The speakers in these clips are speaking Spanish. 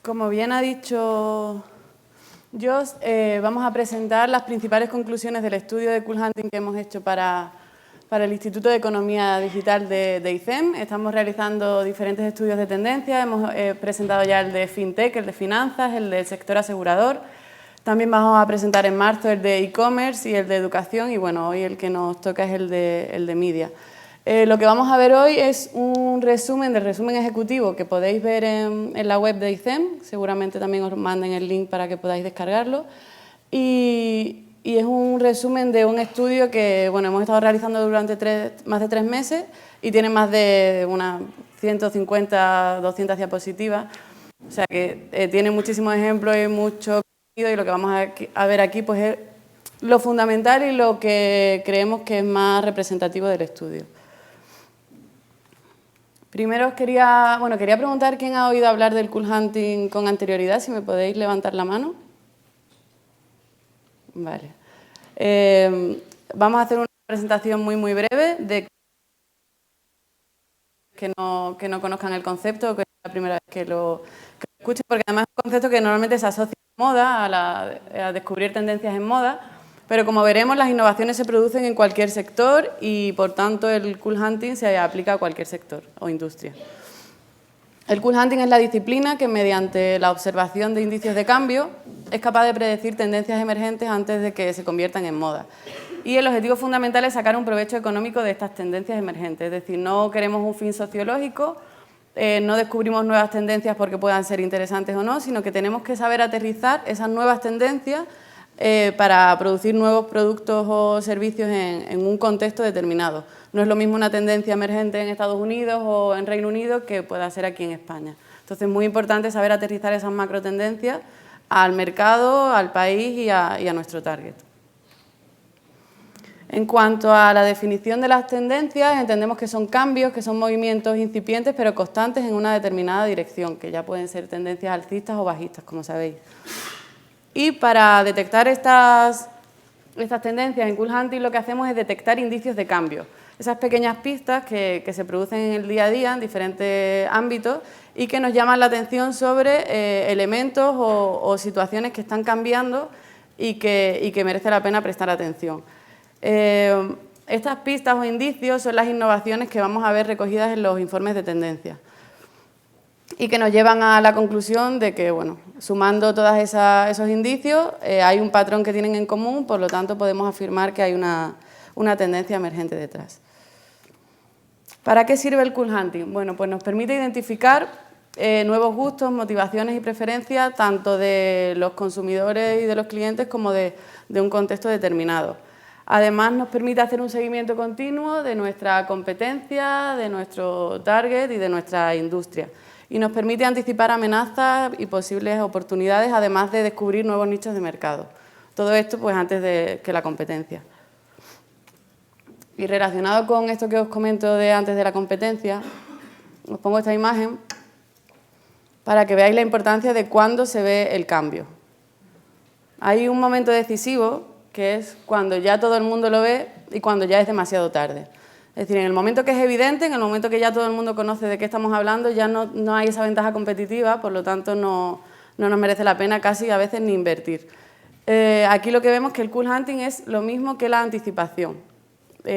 Como bien ha dicho Jos, vamos a presentar las principales conclusiones del estudio de Cool Hunting que hemos hecho para el Instituto de Economía Digital de ICEM. Estamos realizando diferentes estudios de tendencia. Hemos presentado ya el de FinTech, el de finanzas, el del sector asegurador. También vamos a presentar en marzo el de e-commerce y el de educación. Y bueno, hoy el que nos toca es el de media. Lo que vamos a ver hoy es un resumen del resumen ejecutivo que podéis ver en la web de ICEM. Seguramente también os manden el link para que podáis descargarlo. Y es un resumen de un estudio que hemos estado realizando durante más de 3 meses y tiene más de unas 150, 200 diapositivas. O sea que tiene muchísimos ejemplos y mucho contenido, y lo que vamos a ver aquí pues, es lo fundamental y lo que creemos que es más representativo del estudio. Primero os quería preguntar quién ha oído hablar del Cool Hunting con anterioridad, si me podéis levantar la mano. Vale. Vamos a hacer una presentación muy breve de que no conozcan el concepto, o que es la primera vez que lo escuchen, porque además es un concepto que normalmente se asocia a moda, a descubrir tendencias en moda, pero como veremos las innovaciones se producen en cualquier sector y por tanto el Cool Hunting se aplica a cualquier sector o industria. El Cool Hunting es la disciplina que mediante la observación de indicios de cambio es capaz de predecir tendencias emergentes antes de que se conviertan en moda. Y el objetivo fundamental es sacar un provecho económico de estas tendencias emergentes, es decir, no queremos un fin sociológico, no descubrimos nuevas tendencias porque puedan ser interesantes o no, sino que tenemos que saber aterrizar esas nuevas tendencias para producir nuevos productos o servicios en un contexto determinado. No es lo mismo una tendencia emergente en Estados Unidos o en Reino Unido que pueda ser aquí en España. Entonces es muy importante saber aterrizar esas macro tendencias al mercado, al país y a nuestro target. En cuanto a la definición de las tendencias, entendemos que son cambios, que son movimientos incipientes pero constantes en una determinada dirección, que ya pueden ser tendencias alcistas o bajistas, como sabéis. Y para detectar estas tendencias en Cool Hunting lo que hacemos es detectar indicios de cambio. Esas pequeñas pistas que se producen en el día a día en diferentes ámbitos y que nos llaman la atención sobre elementos o situaciones que están cambiando y que merece la pena prestar atención. Estas pistas o indicios son las innovaciones que vamos a ver recogidas en los informes de tendencia y que nos llevan a la conclusión de que, sumando todos esos indicios, hay un patrón que tienen en común, por lo tanto podemos afirmar que hay una tendencia emergente detrás. ¿Para qué sirve el Cool Hunting? Bueno, pues nos permite identificar nuevos gustos, motivaciones y preferencias, tanto de los consumidores y de los clientes como de un contexto determinado. Además, nos permite hacer un seguimiento continuo de nuestra competencia, de nuestro target y de nuestra industria. Y nos permite anticipar amenazas y posibles oportunidades, además de descubrir nuevos nichos de mercado. Todo esto pues antes de que la competencia. Y relacionado con esto que os comento de antes de la competencia, os pongo esta imagen para que veáis la importancia de cuándo se ve el cambio. Hay un momento decisivo que es cuando ya todo el mundo lo ve y cuando ya es demasiado tarde. Es decir, en el momento que es evidente, en el momento que ya todo el mundo conoce de qué estamos hablando, ya no hay esa ventaja competitiva, por lo tanto no nos merece la pena casi a veces ni invertir. Aquí lo que vemos es que el Cool Hunting es lo mismo que la anticipación.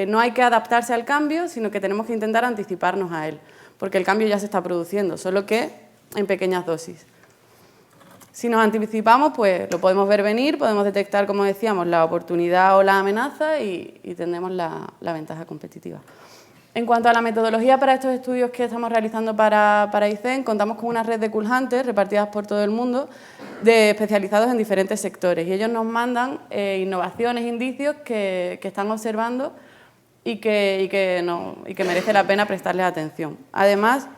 No hay que adaptarse al cambio, sino que tenemos que intentar anticiparnos a él, porque el cambio ya se está produciendo, solo que en pequeñas dosis. Si nos anticipamos, pues lo podemos ver venir, podemos detectar, como decíamos, la oportunidad o la amenaza y tendremos la ventaja competitiva. En cuanto a la metodología para estos estudios que estamos realizando para ICEM, contamos con una red de Cool Hunters repartidas por todo el mundo, especializados en diferentes sectores. Y ellos nos mandan innovaciones, indicios que están observando y que merece la pena prestarles atención. Además,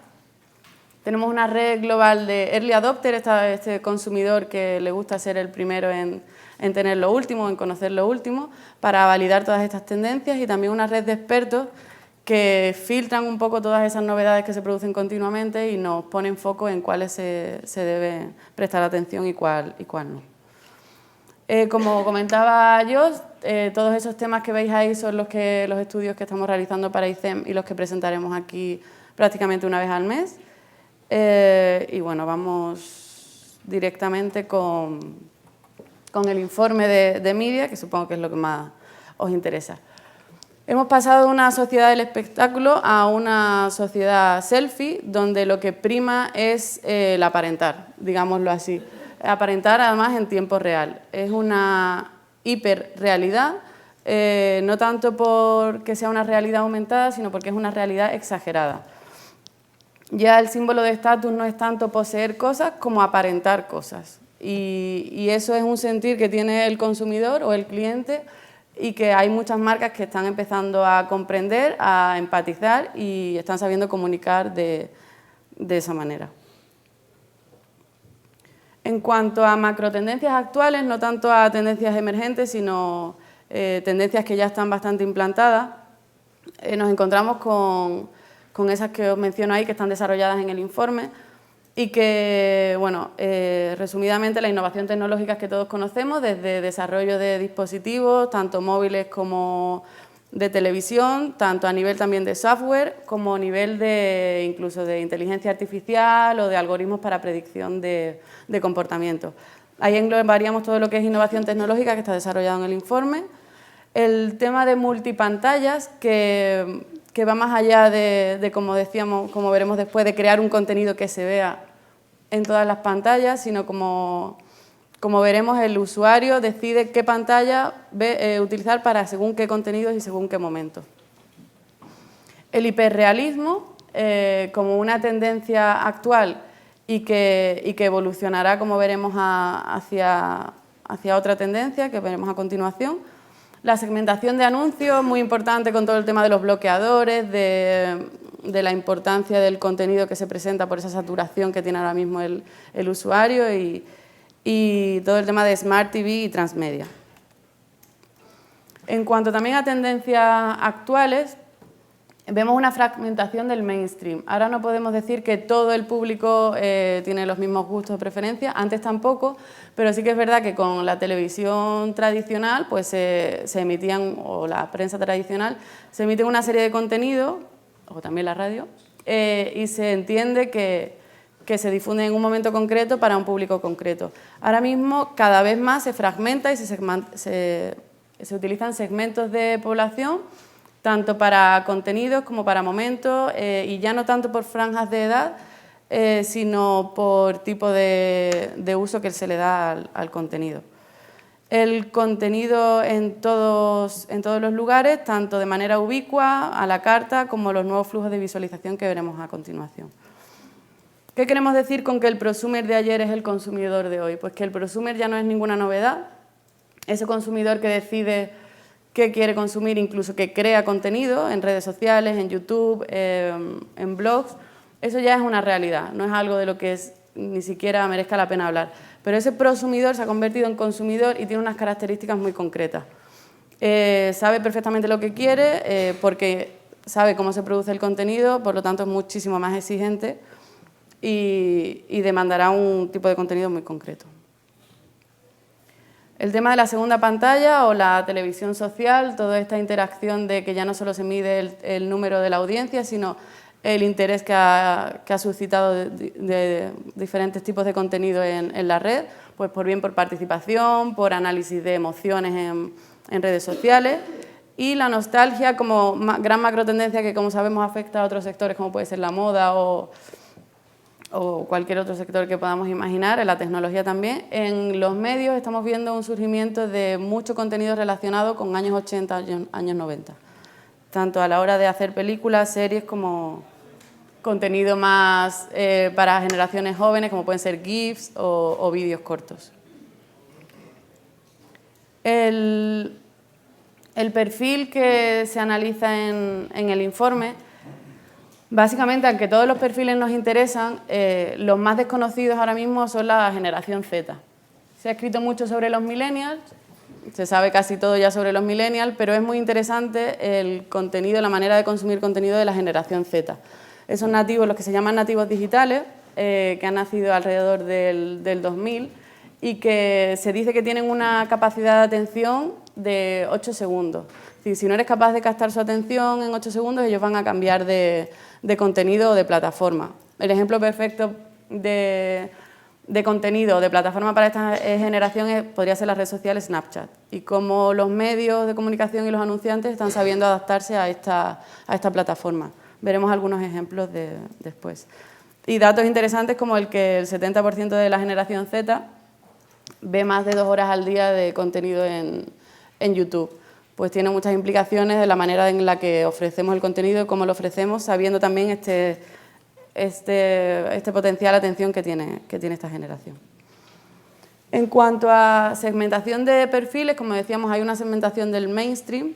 tenemos una red global de early adopter, este consumidor que le gusta ser el primero en tener lo último, en conocer lo último, para validar todas estas tendencias, y también una red de expertos que filtran un poco todas esas novedades que se producen continuamente y nos ponen foco en cuáles se debe prestar atención y cuál no. Como comentaba yo, todos esos temas que veis ahí son los estudios que estamos realizando para ICEM y los que presentaremos aquí prácticamente una vez al mes. Y bueno, vamos directamente con el informe de Media, que supongo que es lo que más os interesa. Hemos pasado de una sociedad del espectáculo a una sociedad selfie, donde lo que prima es el aparentar, digámoslo así. Aparentar además en tiempo real. Es una hiperrealidad, no tanto porque sea una realidad aumentada, sino porque es una realidad exagerada. Ya el símbolo de estatus no es tanto poseer cosas como aparentar cosas. Y eso es un sentir que tiene el consumidor o el cliente, y que hay muchas marcas que están empezando a comprender, a empatizar y están sabiendo comunicar de esa manera. En cuanto a macrotendencias actuales, no tanto a tendencias emergentes, sino tendencias que ya están bastante implantadas, nos encontramos con esas que os menciono ahí, que están desarrolladas en el informe, y que, bueno, resumidamente, la innovación tecnológica que todos conocemos, desde desarrollo de dispositivos, tanto móviles como de televisión, tanto a nivel también de software, como a nivel de incluso de inteligencia artificial o de algoritmos para predicción de comportamiento. Ahí englobaríamos todo lo que es innovación tecnológica, que está desarrollado en el informe. El tema de multipantallas, que va más allá de, como decíamos, como veremos después, de crear un contenido que se vea en todas las pantallas, sino como veremos, el usuario decide qué pantalla utilizar para según qué contenidos y según qué momentos. El hiperrealismo, como una tendencia actual y que evolucionará, como veremos, hacia otra tendencia que veremos a continuación. La segmentación de anuncios, muy importante con todo el tema de los bloqueadores, de la importancia del contenido que se presenta por esa saturación que tiene ahora mismo el usuario, y todo el tema de Smart TV y transmedia. En cuanto también a tendencias actuales, vemos una fragmentación del mainstream. Ahora no podemos decir que todo el público tiene los mismos gustos o preferencias, antes tampoco, pero sí que es verdad que con la televisión tradicional pues se emitían, o la prensa tradicional, se emite una serie de contenidos, o también la radio, y se entiende que se difunde en un momento concreto para un público concreto. Ahora mismo cada vez más se fragmenta y se utilizan segmentos de población, tanto para contenidos como para momentos, y ya no tanto por franjas de edad, sino por tipo de uso que se le da al contenido. El contenido en todos los lugares, tanto de manera ubicua, a la carta, como los nuevos flujos de visualización que veremos a continuación. ¿Qué queremos decir con que el prosumer de ayer es el consumidor de hoy? Pues que el prosumer ya no es ninguna novedad, ese consumidor que decide qué quiere consumir, incluso que crea contenido en redes sociales, en YouTube, en blogs, eso ya es una realidad, no es algo de lo que ni siquiera merezca la pena hablar. Pero ese prosumidor se ha convertido en consumidor y tiene unas características muy concretas. Sabe perfectamente lo que quiere, porque sabe cómo se produce el contenido, por lo tanto es muchísimo más exigente y demandará un tipo de contenido muy concreto. El tema de la segunda pantalla o la televisión social, toda esta interacción de que ya no solo se mide el número de la audiencia, sino el interés que ha suscitado de diferentes tipos de contenido en la red, pues por participación, por análisis de emociones en redes sociales, y la nostalgia como gran macrotendencia que, como sabemos, afecta a otros sectores, como puede ser la moda o cualquier otro sector que podamos imaginar, en la tecnología también. En los medios estamos viendo un surgimiento de mucho contenido relacionado con años 80, años 90, tanto a la hora de hacer películas, series, como contenido más para generaciones jóvenes, como pueden ser GIFs o vídeos cortos. El perfil que se analiza en el informe, básicamente, aunque todos los perfiles nos interesan, los más desconocidos ahora mismo son la generación Z. Se ha escrito mucho sobre los millennials, se sabe casi todo ya sobre los millennials, pero es muy interesante el contenido, la manera de consumir contenido de la generación Z. Esos nativos, los que se llaman nativos digitales, que han nacido alrededor del 2000 y que se dice que tienen una capacidad de atención de 8 segundos. Es decir, si no eres capaz de captar su atención en 8 segundos, ellos van a cambiar de contenido o de plataforma. El ejemplo perfecto de de contenido, de plataforma para esta generación podría ser la red social Snapchat. Y cómo los medios de comunicación y los anunciantes están sabiendo adaptarse a esta plataforma. Veremos algunos ejemplos después. Y datos interesantes como el que el 70% de la generación Z ve más de 2 horas al día de contenido en YouTube. Pues tiene muchas implicaciones de la manera en la que ofrecemos el contenido y cómo lo ofrecemos, sabiendo también este potencial atención que tiene esta generación. En cuanto a segmentación de perfiles, como decíamos, hay una segmentación del mainstream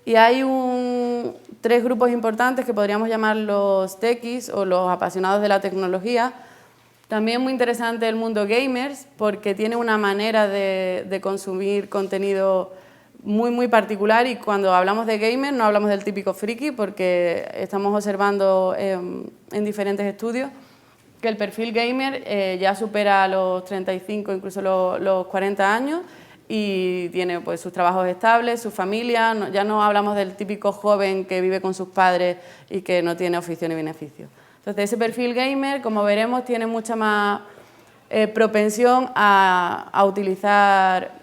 y hay 3 grupos importantes que podríamos llamar los techies o los apasionados de la tecnología. También muy interesante el mundo gamers porque tiene una manera de consumir contenido muy particular, y cuando hablamos de gamer no hablamos del típico friki, porque estamos observando en diferentes estudios que el perfil gamer ya supera los 35, incluso los 40 años, y tiene pues sus trabajos estables, su familia. Ya no hablamos del típico joven que vive con sus padres y que no tiene oficio ni beneficio. Entonces ese perfil gamer, como veremos, tiene mucha más propensión a utilizar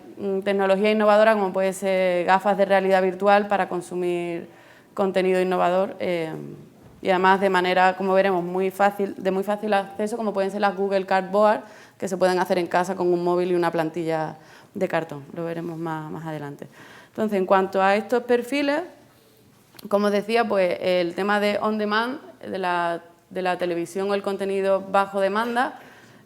tecnología innovadora, como puede ser gafas de realidad virtual para consumir contenido innovador, y además de manera, como veremos, de muy fácil acceso, como pueden ser las Google Cardboard, que se pueden hacer en casa con un móvil y una plantilla de cartón. Lo veremos más adelante. Entonces, en cuanto a estos perfiles, como os decía, pues el tema de on demand, de la televisión o el contenido bajo demanda,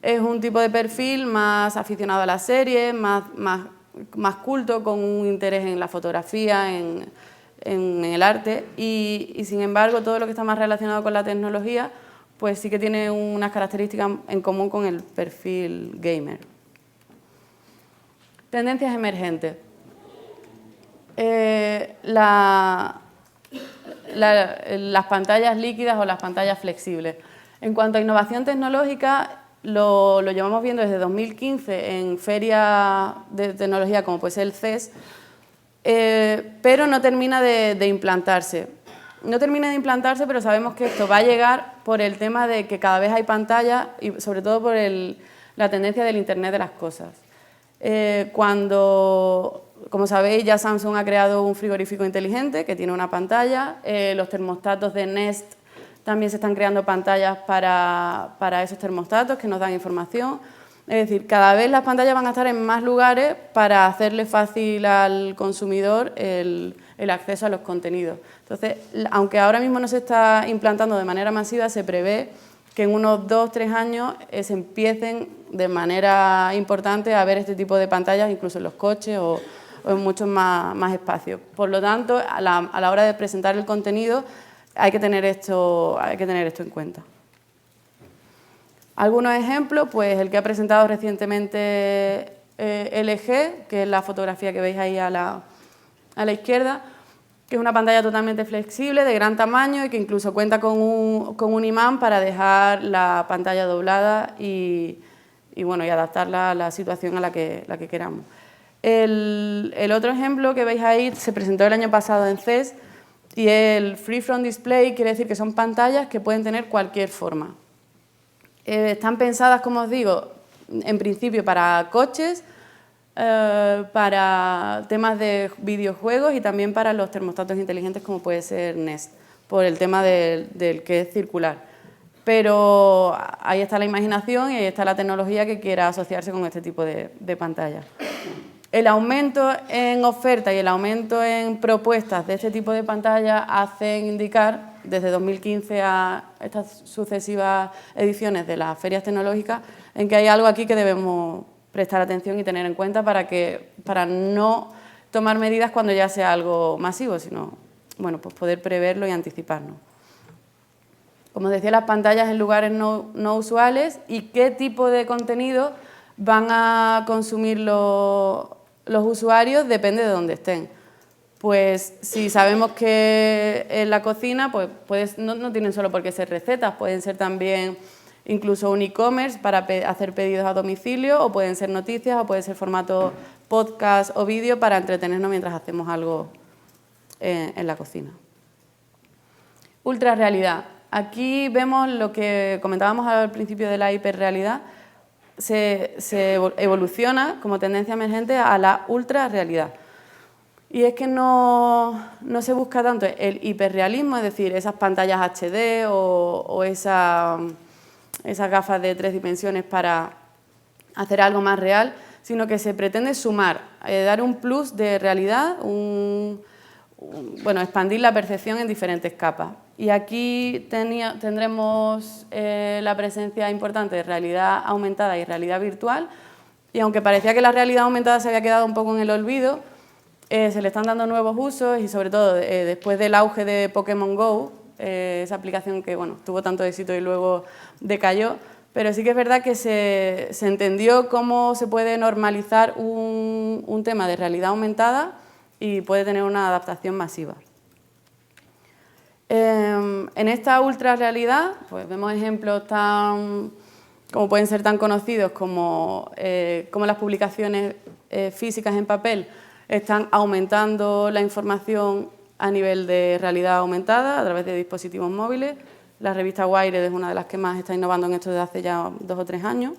es un tipo de perfil más aficionado a las series, más culto, con un interés en la fotografía, en el arte, y sin embargo todo lo que está más relacionado con la tecnología pues sí que tiene unas características en común con el perfil gamer. Tendencias emergentes. Las pantallas líquidas o las pantallas flexibles. En cuanto a innovación tecnológica, lo llevamos viendo desde 2015 en ferias de tecnología como puede ser el CES, pero no termina de implantarse. No termina de implantarse, pero sabemos que esto va a llegar por el tema de que cada vez hay pantallas y sobre todo por la tendencia del Internet de las cosas. Como sabéis, ya Samsung ha creado un frigorífico inteligente que tiene una pantalla. Los termostatos de Nest también se están creando pantallas para esos termostatos que nos dan información. Es decir, cada vez las pantallas van a estar en más lugares para hacerle fácil al consumidor el acceso a los contenidos. Entonces, aunque ahora mismo no se está implantando de manera masiva, se prevé que en unos 2-3 años se empiecen de manera importante a ver este tipo de pantallas, incluso en los coches o en muchos más espacios. Por lo tanto, a la hora de presentar el contenido hay que tener esto en cuenta. Algunos ejemplos, pues el que ha presentado recientemente LG, que es la fotografía que veis ahí a la izquierda, que es una pantalla totalmente flexible, de gran tamaño y que incluso cuenta con un imán para dejar la pantalla doblada y adaptarla a la situación a la que queramos. El otro ejemplo que veis ahí se presentó el año pasado en CES, y el Freeform Display quiere decir que son pantallas que pueden tener cualquier forma. Están pensadas, como os digo, en principio para coches, para temas de videojuegos y también para los termostatos inteligentes como puede ser Nest, por el tema del que es circular. Pero ahí está la imaginación y ahí está la tecnología que quiera asociarse con este tipo de pantallas. El aumento en oferta y el aumento en propuestas de este tipo de pantallas hacen indicar, desde 2015 a estas sucesivas ediciones de las ferias tecnológicas, en que hay algo aquí que debemos prestar atención y tener en cuenta para no tomar medidas cuando ya sea algo masivo, sino pues poder preverlo y anticiparnos. Como os decía, las pantallas en lugares no usuales y qué tipo de contenido van a consumir los usuarios depende de dónde estén. Pues si sabemos que en la cocina, pues no tienen solo por qué ser recetas, pueden ser también incluso un e-commerce para hacer pedidos a domicilio, o pueden ser noticias, o puede ser formato podcast o vídeo para entretenernos mientras hacemos algo en la cocina. Ultrarrealidad. Aquí vemos lo que comentábamos al principio de la hiperrealidad, se evoluciona como tendencia emergente a la ultrarrealidad. Y es que no se busca tanto el hiperrealismo, es decir, esas pantallas HD o esas gafas de 3 dimensiones para hacer algo más real, sino que se pretende sumar, dar un plus de realidad, expandir la percepción en diferentes capas. Y aquí tendremos la presencia importante de realidad aumentada y realidad virtual, y aunque parecía que la realidad aumentada se había quedado un poco en el olvido, se le están dando nuevos usos y sobre todo después del auge de Pokémon GO, esa aplicación que tuvo tanto éxito y luego decayó, pero sí que es verdad que se entendió cómo se puede normalizar un tema de realidad aumentada y puede tener una adaptación masiva. En esta ultrarrealidad pues vemos ejemplos como pueden ser tan conocidos como las publicaciones físicas en papel están aumentando la información a nivel de realidad aumentada a través de dispositivos móviles. La revista Wired es una de las que más está innovando en esto desde hace ya 2 o 3 años.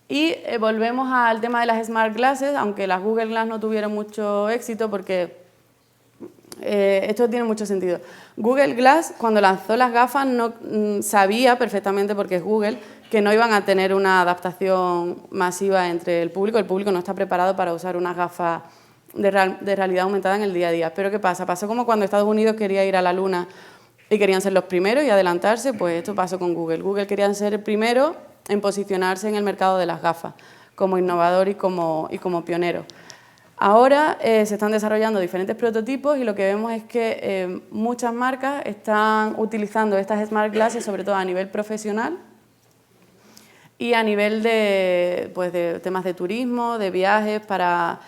Y volvemos al tema de las Smart Glasses, aunque las Google Glass no tuvieron mucho éxito porque esto tiene mucho sentido. Google Glass, cuando lanzó las gafas, no sabía perfectamente, porque es Google, que no iban a tener una adaptación masiva entre el público. El público no está preparado para usar unas gafas de realidad aumentada en el día a día. Pero ¿qué pasa? Pasó como cuando Estados Unidos quería ir a la Luna y querían ser los primeros y adelantarse, pues esto pasó con Google. Google querían ser el primero en posicionarse en el mercado de las gafas, como innovador y como pionero. Ahora se están desarrollando diferentes prototipos y lo que vemos es que muchas marcas están utilizando estas Smart Glasses, sobre todo a nivel profesional y a nivel de temas de turismo, de viajes, para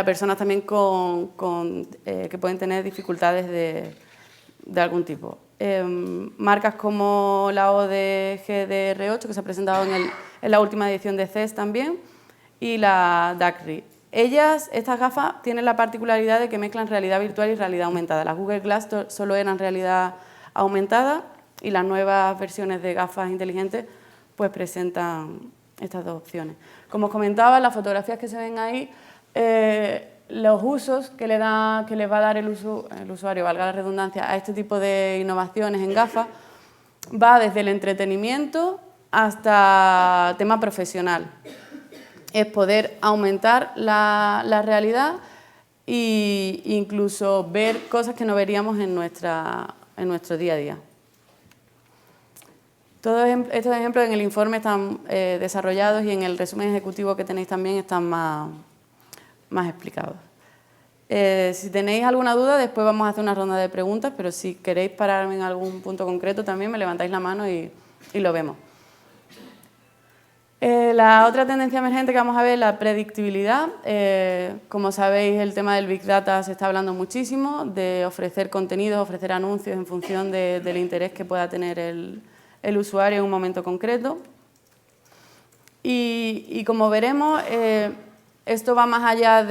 personas también que pueden tener dificultades de algún tipo. Marcas como la ODGDR8, que se ha presentado en la última edición de CES también, y la DACRI. Estas gafas tienen la particularidad de que mezclan realidad virtual y realidad aumentada. Las Google Glass solo eran realidad aumentada y las nuevas versiones de gafas inteligentes pues presentan estas dos opciones. Como os comentaba, las fotografías que se ven ahí, los usos que les va a dar el usuario, valga la redundancia, a este tipo de innovaciones en gafas, va desde el entretenimiento hasta tema profesional. Es poder aumentar la realidad e incluso ver cosas que no veríamos en nuestro día a día. Todos estos ejemplos en el informe están desarrollados y en el resumen ejecutivo que tenéis también están más explicados. Si tenéis alguna duda, después vamos a hacer una ronda de preguntas, pero si queréis pararme en algún punto concreto también me levantáis la mano y lo vemos. La otra tendencia emergente que vamos a ver es la predictibilidad. Como sabéis, el tema del Big Data se está hablando muchísimo, de ofrecer contenidos, ofrecer anuncios en función del interés que pueda tener el usuario en un momento concreto. Y como veremos, esto va más allá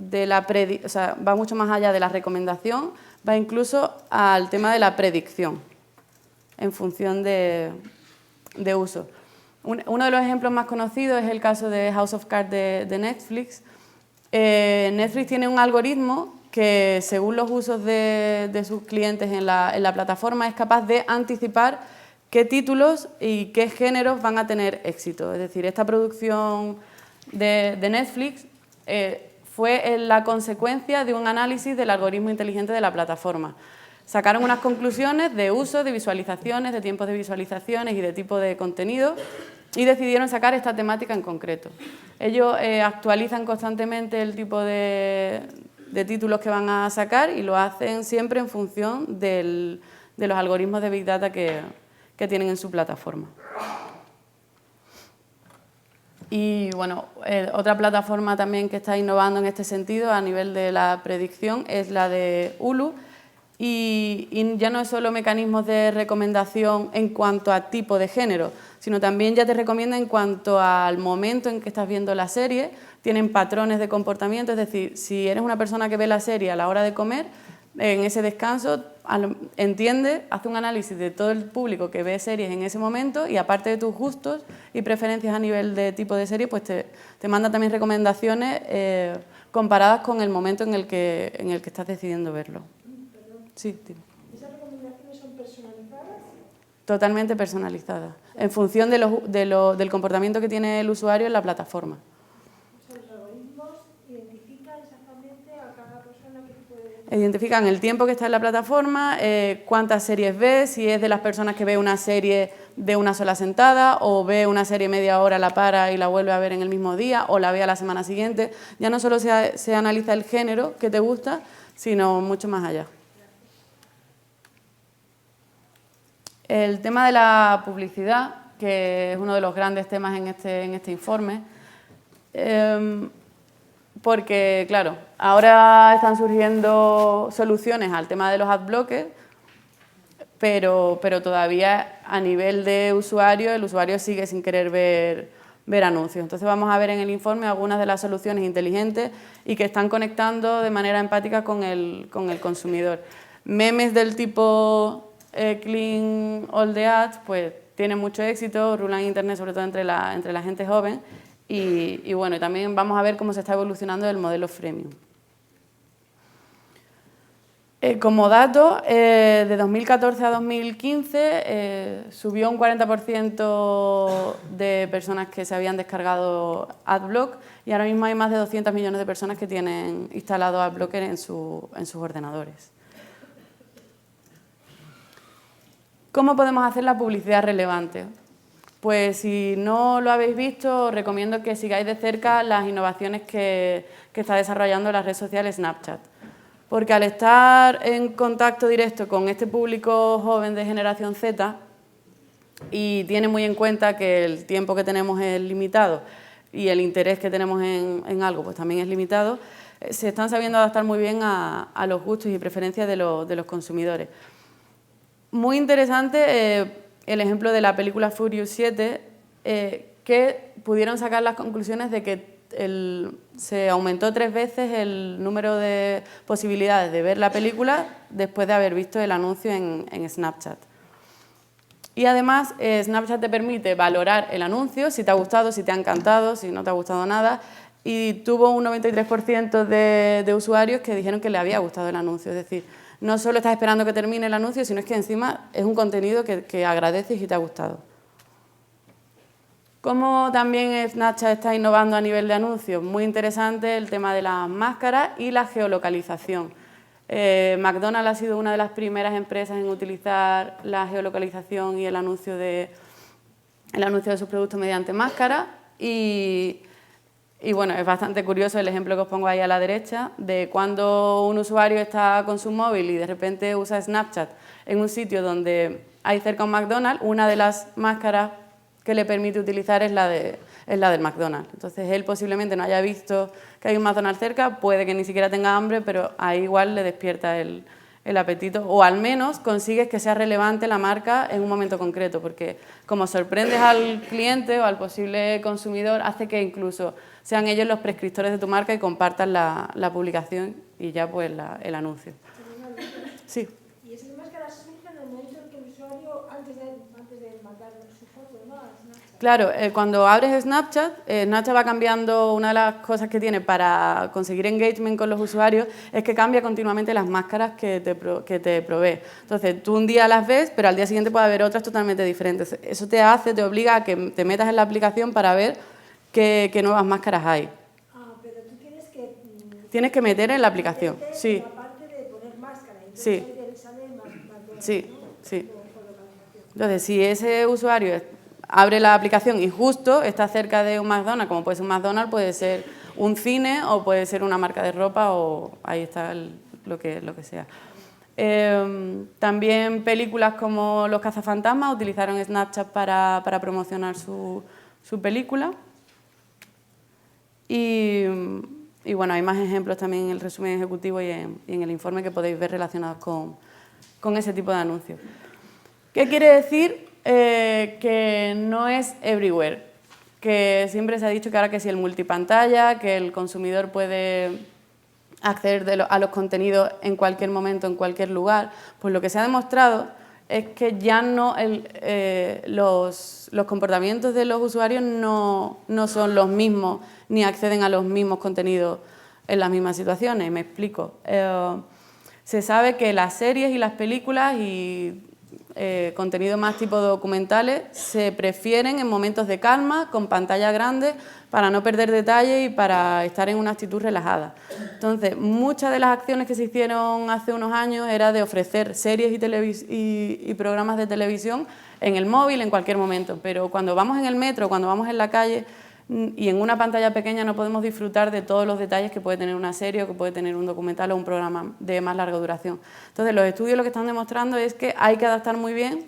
va mucho más allá de la recomendación, va incluso al tema de la predicción en función de uso. Uno de los ejemplos más conocidos es el caso de House of Cards de Netflix. Netflix tiene un algoritmo que, según los usos de sus clientes en la plataforma, es capaz de anticipar qué títulos y qué géneros van a tener éxito. Es decir, esta producción de Netflix fue la consecuencia de un análisis del algoritmo inteligente de la plataforma. Sacaron unas conclusiones de uso, de visualizaciones, de tiempos de visualizaciones y de tipo de contenido y decidieron sacar esta temática en concreto. Ellos actualizan constantemente el tipo de títulos que van a sacar y lo hacen siempre en función de los algoritmos de Big Data que tienen en su plataforma. Y bueno, otra plataforma también que está innovando en este sentido a nivel de la predicción es la de Hulu. Y ya no es solo mecanismos de recomendación en cuanto a tipo de género, sino también ya te recomienda en cuanto al momento en que estás viendo la serie. Tienen patrones de comportamiento, es decir, si eres una persona que ve la serie a la hora de comer, En ese descanso entiende, hace un análisis de todo el público que ve series en ese momento y aparte de tus gustos y preferencias a nivel de tipo de serie, pues te manda también recomendaciones comparadas con el momento en el que estás decidiendo verlo. Perdón. Sí, tío. ¿Esas recomendaciones son personalizadas? Totalmente personalizadas, en función del comportamiento que tiene el usuario en la plataforma. O sea, los algoritmos identifican exactamente a cada persona qué tipo de... Identifican el tiempo que está en la plataforma, cuántas series ve, si es de las personas que ve una serie de una sola sentada o ve una serie media hora, la para y la vuelve a ver en el mismo día o la ve a la semana siguiente. Ya no solo se analiza el género que te gusta, sino mucho más allá. El tema de la publicidad, que es uno de los grandes temas en este informe, porque, claro, ahora están surgiendo soluciones al tema de los adblockers, pero todavía a nivel de usuario, el usuario sigue sin querer ver anuncios. Entonces vamos a ver en el informe algunas de las soluciones inteligentes y que están conectando de manera empática con el consumidor. Memes del tipo Clean All the Ads, pues tienen mucho éxito, rulan en internet sobre todo entre la gente joven y bueno, también vamos a ver cómo se está evolucionando el modelo freemium. Como dato, de 2014 a 2015 subió un 40% de personas que se habían descargado AdBlock y ahora mismo hay más de 200 millones de personas que tienen instalado AdBlocker en sus ordenadores. ¿Cómo podemos hacer la publicidad relevante? Pues si no lo habéis visto, os recomiendo que sigáis de cerca las innovaciones que está desarrollando la red social Snapchat. Porque al estar en contacto directo con este público joven de generación Z y tiene muy en cuenta que el tiempo que tenemos es limitado y el interés que tenemos en algo pues también es limitado, se están sabiendo adaptar muy bien a los gustos y preferencias de los consumidores. Muy interesante el ejemplo de la película Furious 7, que pudieron sacar las conclusiones de que se aumentó 3 veces el número de posibilidades de ver la película después de haber visto el anuncio en Snapchat. Y además Snapchat te permite valorar el anuncio, si te ha gustado, si te ha encantado, si no te ha gustado nada, y tuvo un 93% de usuarios que dijeron que le había gustado el anuncio. Es decir, no solo estás esperando que termine el anuncio, sino es que encima es un contenido que agradeces y te ha gustado. Cómo también Snapchat está innovando a nivel de anuncios. Muy interesante el tema de las máscaras y la geolocalización. McDonald's ha sido una de las primeras empresas en utilizar la geolocalización y el anuncio de sus productos mediante máscara y bueno, es bastante curioso el ejemplo que os pongo ahí a la derecha de cuando un usuario está con su móvil y de repente usa Snapchat en un sitio donde hay cerca un McDonald's, una de las máscaras que le permite utilizar es la del McDonald's. Entonces él posiblemente no haya visto que hay un McDonald's cerca, puede que ni siquiera tenga hambre, pero ahí igual le despierta el apetito, o al menos consigues que sea relevante la marca en un momento concreto, porque como sorprendes al cliente o al posible consumidor, hace que incluso sean ellos los prescriptores de tu marca y compartan la publicación y ya pues el anuncio. Sí. Y esas máscaras surgen en el momento en que el usuario, antes de mandar su foto, ¿no? A Snapchat. Claro, cuando abres Snapchat, Snapchat va cambiando. Una de las cosas que tiene para conseguir engagement con los usuarios es que cambia continuamente las máscaras que te provee. Entonces, tú un día las ves, pero al día siguiente puede haber otras totalmente diferentes. Eso te obliga a que te metas en la aplicación para ver qué nuevas máscaras hay. Ah, pero tú tienes que meter en la aplicación, sí. La parte de poner máscara, entonces Sí. sale más Sí, ¿no? sí. Por localización. Entonces, si ese usuario abre la aplicación y justo está cerca de un McDonald's, como puede ser un McDonald's, puede ser un cine o puede ser una marca de ropa o ahí está lo que sea. También películas como Los cazafantasmas utilizaron Snapchat para promocionar su película. Y bueno, hay más ejemplos también en el resumen ejecutivo y en el informe que podéis ver relacionados con ese tipo de anuncios. ¿Qué quiere decir? Que no es everywhere, que siempre se ha dicho que ahora que si el multipantalla, que el consumidor puede acceder a los contenidos en cualquier momento, en cualquier lugar, pues lo que se ha demostrado es que ya no los comportamientos de los usuarios no son los mismos, ni acceden a los mismos contenidos en las mismas situaciones. Me explico. Se sabe que las series y las películas y contenidos más tipo documentales se prefieren en momentos de calma, con pantalla grande, para no perder detalles y para estar en una actitud relajada. Entonces, muchas de las acciones que se hicieron hace unos años era de ofrecer series y programas de televisión en el móvil en cualquier momento, pero cuando vamos en el metro, cuando vamos en la calle y en una pantalla pequeña no podemos disfrutar de todos los detalles que puede tener una serie o que puede tener un documental o un programa de más larga duración. Entonces, los estudios lo que están demostrando es que hay que adaptar muy bien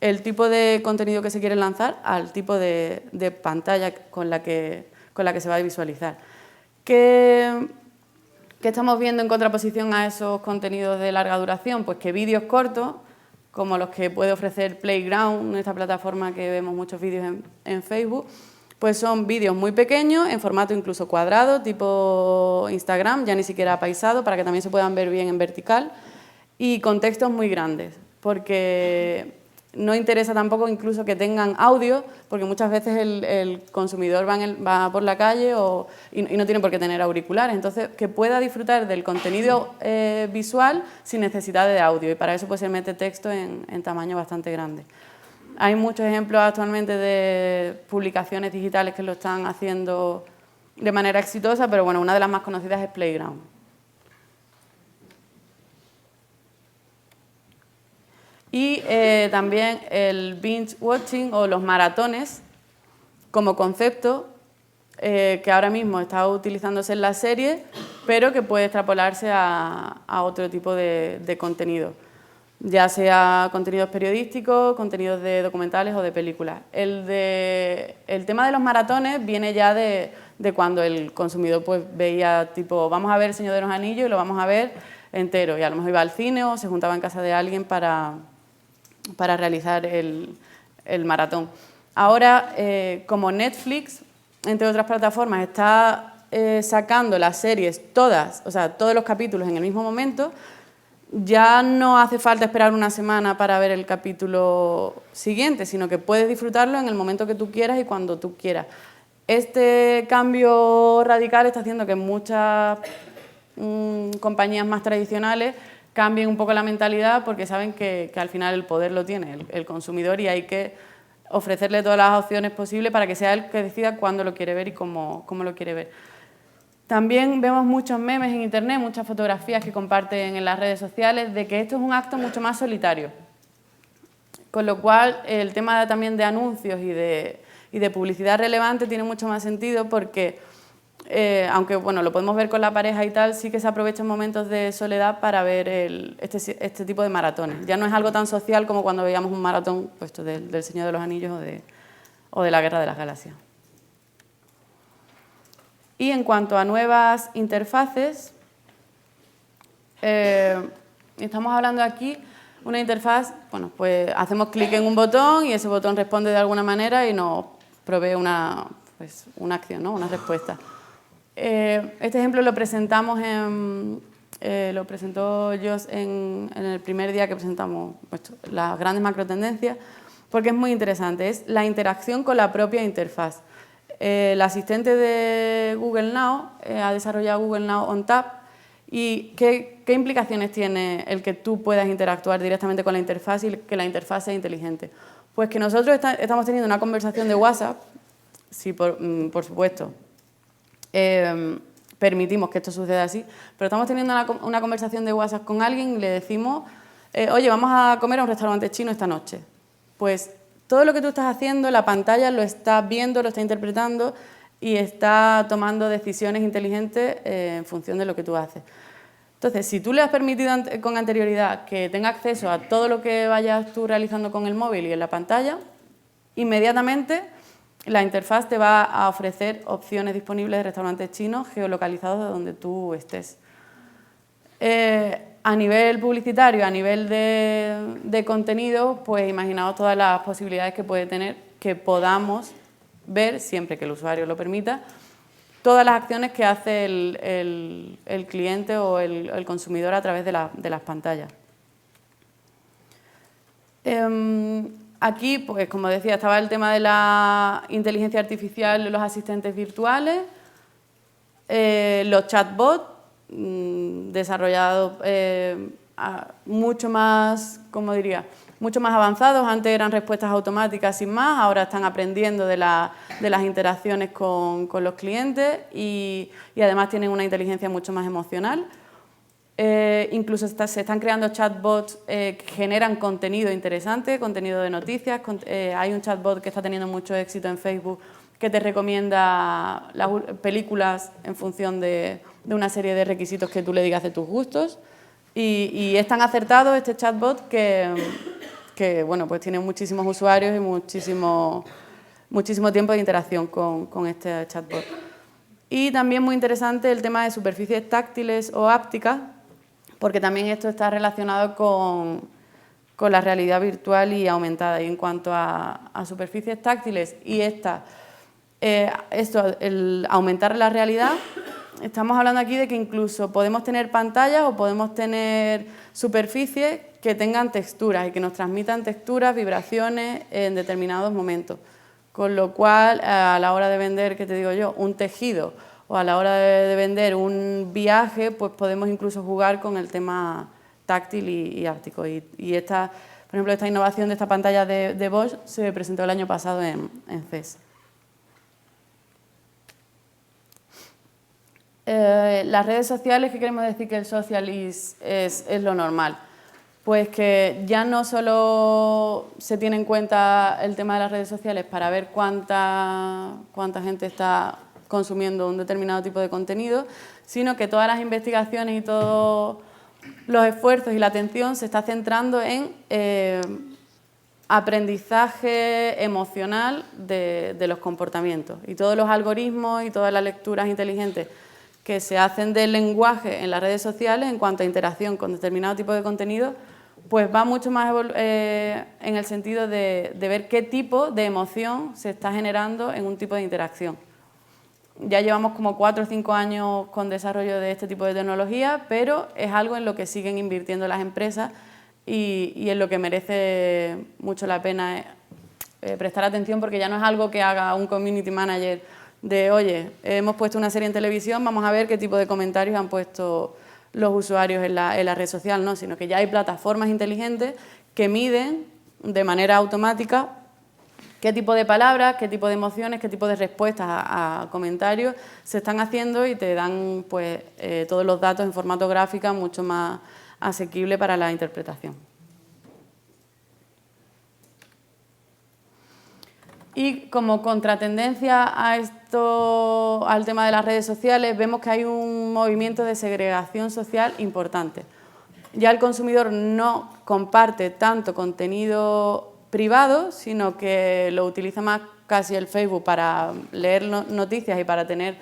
el tipo de contenido que se quiere lanzar al tipo de pantalla con la que se va a visualizar. ¿Qué estamos viendo en contraposición a esos contenidos de larga duración? Pues que vídeos cortos, como los que puede ofrecer Playground, esta plataforma que vemos muchos vídeos en Facebook, pues son vídeos muy pequeños, en formato incluso cuadrado, tipo Instagram, ya ni siquiera apaisado, para que también se puedan ver bien en vertical, y con textos muy grandes, porque no interesa tampoco incluso que tengan audio, porque muchas veces el consumidor va por la calle y no tiene por qué tener auriculares, entonces que pueda disfrutar del contenido visual sin necesidad de audio, y para eso pues se mete texto en tamaño bastante grande. Hay muchos ejemplos actualmente de publicaciones digitales que lo están haciendo de manera exitosa, pero bueno, una de las más conocidas es Playground. Y también el binge watching o los maratones como concepto que ahora mismo está utilizándose en la serie, pero que puede extrapolarse a otro tipo de contenido, ya sea contenidos periodísticos, contenidos de documentales o de películas. El tema de los maratones viene ya de cuando el consumidor pues veía tipo, vamos a ver El Señor de los Anillos y lo vamos a ver entero, y a lo mejor iba al cine o se juntaba en casa de alguien para realizar el maratón. Ahora, como Netflix, entre otras plataformas, está sacando las series todas, o sea, todos los capítulos en el mismo momento, ya no hace falta esperar una semana para ver el capítulo siguiente, sino que puedes disfrutarlo en el momento que tú quieras y cuando tú quieras. Este cambio radical está haciendo que muchas compañías más tradicionales cambien un poco la mentalidad, porque saben que al final el poder lo tiene el consumidor y hay que ofrecerle todas las opciones posibles para que sea él que decida cuándo lo quiere ver y cómo lo quiere ver. También vemos muchos memes en internet, muchas fotografías que comparten en las redes sociales de que esto es un acto mucho más solitario. Con lo cual, el tema también de anuncios y de publicidad relevante tiene mucho más sentido porque, aunque bueno, lo podemos ver con la pareja y tal, sí que se aprovechan momentos de soledad para ver este tipo de maratones. Ya no es algo tan social como cuando veíamos un maratón puesto del Señor de los Anillos o de la Guerra de las Galaxias. Y en cuanto a nuevas interfaces, estamos hablando aquí una interfaz, bueno, pues hacemos clic en un botón y ese botón responde de alguna manera y nos provee una acción, ¿no? Una respuesta. Este ejemplo lo presentamos lo presentó Josh en el primer día que presentamos las grandes macrotendencias, porque es muy interesante, es la interacción con la propia interfaz. El asistente de Google Now ha desarrollado Google Now on Tap. ¿Y qué implicaciones tiene el que tú puedas interactuar directamente con la interfaz y que la interfaz sea inteligente? Pues que nosotros estamos teniendo una conversación de WhatsApp, sí, por supuesto, permitimos que esto suceda así, pero estamos teniendo una conversación de WhatsApp con alguien y le decimos, oye, vamos a comer a un restaurante chino esta noche. Pues todo lo que tú estás haciendo, la pantalla lo está viendo, lo está interpretando y está tomando decisiones inteligentes en función de lo que tú haces. Entonces, si tú le has permitido con anterioridad que tenga acceso a todo lo que vayas tú realizando con el móvil y en la pantalla, inmediatamente la interfaz te va a ofrecer opciones disponibles de restaurantes chinos geolocalizados de donde tú estés. A nivel publicitario, a nivel de contenido, pues imaginaos todas las posibilidades que puede tener que podamos ver, siempre que el usuario lo permita, todas las acciones que hace el cliente o el consumidor a través de las pantallas. Aquí, pues como decía, estaba el tema de la inteligencia artificial, los asistentes virtuales, los chatbots, desarrollados mucho más, ¿cómo diría?, mucho más avanzados. Antes eran respuestas automáticas sin más, ahora están aprendiendo de las interacciones con los clientes y además tienen una inteligencia mucho más emocional. Incluso se están creando chatbots que generan contenido interesante, contenido de noticias. Hay un chatbot que está teniendo mucho éxito en Facebook que te recomienda las películas en función de una serie de requisitos que tú le digas de tus gustos. Y es tan acertado este chatbot que bueno, pues tiene muchísimos usuarios y muchísimo tiempo de interacción con este chatbot. Y también muy interesante el tema de superficies táctiles o hápticas, porque también esto está relacionado con la realidad virtual y aumentada. Y en cuanto a superficies táctiles y el aumentar la realidad, estamos hablando aquí de que incluso podemos tener pantallas o podemos tener superficies que tengan texturas y que nos transmitan texturas, vibraciones en determinados momentos. Con lo cual, a la hora de vender, ¿qué te digo yo?, un tejido, o a la hora de vender un viaje, pues podemos incluso jugar con el tema táctil y háptico. Y por ejemplo, esta innovación de esta pantalla de Bosch se presentó el año pasado en CES. Las redes sociales, ¿qué queremos decir que el social es lo normal? Pues que ya no solo se tiene en cuenta el tema de las redes sociales para ver cuánta gente está consumiendo un determinado tipo de contenido, sino que todas las investigaciones y todos los esfuerzos y la atención se está centrando en aprendizaje emocional de los comportamientos. Y todos los algoritmos y todas las lecturas inteligentes que se hacen del lenguaje en las redes sociales en cuanto a interacción con determinado tipo de contenido, pues va mucho más en el sentido de ver qué tipo de emoción se está generando en un tipo de interacción. Ya llevamos como 4 o 5 años con desarrollo de este tipo de tecnología, pero es algo en lo que siguen invirtiendo las empresas y en lo que merece mucho la pena prestar atención, porque ya no es algo que haga un community manager de, oye, hemos puesto una serie en televisión, vamos a ver qué tipo de comentarios han puesto los usuarios en la red social, no, sino que ya hay plataformas inteligentes que miden de manera automática qué tipo de palabras, qué tipo de emociones, qué tipo de respuestas a comentarios se están haciendo y te dan pues, todos los datos en formato gráfico mucho más asequible para la interpretación. Y como contratendencia al tema de las redes sociales, vemos que hay un movimiento de segregación social importante. Ya el consumidor no comparte tanto contenido privado, sino que lo utiliza más casi el Facebook para leer noticias y para tener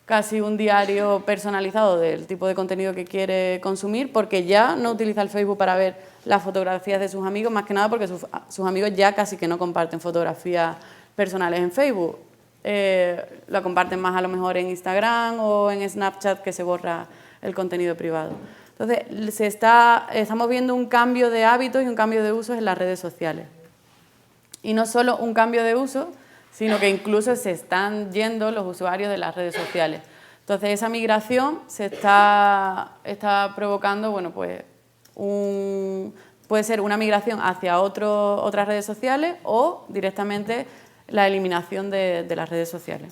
casi un diario personalizado del tipo de contenido que quiere consumir, porque ya no utiliza el Facebook para ver las fotografías de sus amigos, más que nada porque sus amigos ya casi que no comparten fotografías personales en Facebook. La comparten más a lo mejor en Instagram o en Snapchat, que se borra el contenido privado. Entonces, estamos viendo un cambio de hábitos y un cambio de usos en las redes sociales. Y no solo un cambio de uso, sino que incluso se están yendo los usuarios de las redes sociales. Entonces, esa migración se está provocando, bueno, pues puede ser una migración hacia otras redes sociales o directamente la eliminación de las redes sociales.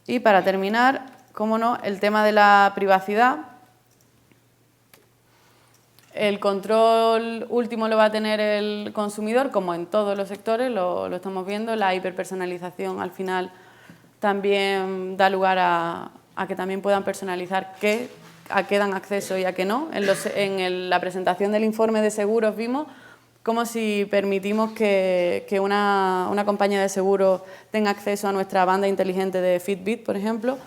Y para terminar, cómo no, el tema de la privacidad. El control último lo va a tener el consumidor, como en todos los sectores, lo estamos viendo. La hiperpersonalización al final también da lugar a que también puedan personalizar a qué dan acceso y a qué no. En la presentación del informe de seguros vimos como si permitimos que una compañía de seguros tenga acceso a nuestra banda inteligente de Fitbit, por ejemplo,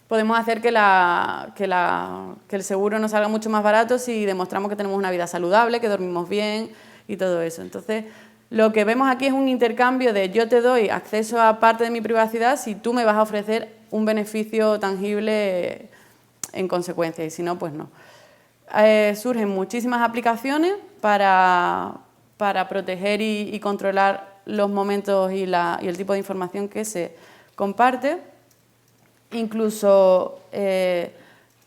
podemos hacer que el seguro nos salga mucho más barato si demostramos que tenemos una vida saludable, que dormimos bien y todo eso. Entonces, Lo que vemos aquí es un intercambio de yo te doy acceso a parte de mi privacidad si tú me vas a ofrecer un beneficio tangible en consecuencia, y si no, pues no. Surgen muchísimas aplicaciones para proteger y controlar los momentos y el tipo de información que se comparte. Incluso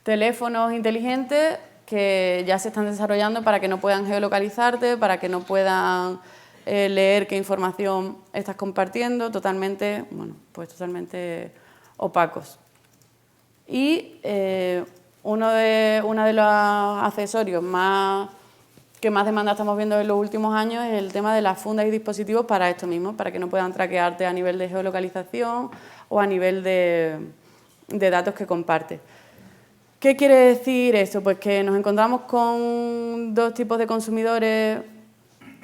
teléfonos inteligentes que ya se están desarrollando para que no puedan geolocalizarte, para que no puedan leer qué información estás compartiendo, totalmente, bueno, pues totalmente opacos. Y uno de los accesorios que más demanda estamos viendo en los últimos años es el tema de las fundas y dispositivos para esto mismo, para que no puedan traquearte a nivel de geolocalización o a nivel de datos que comparte. ¿Qué quiere decir esto? Pues que nos encontramos con dos tipos de consumidores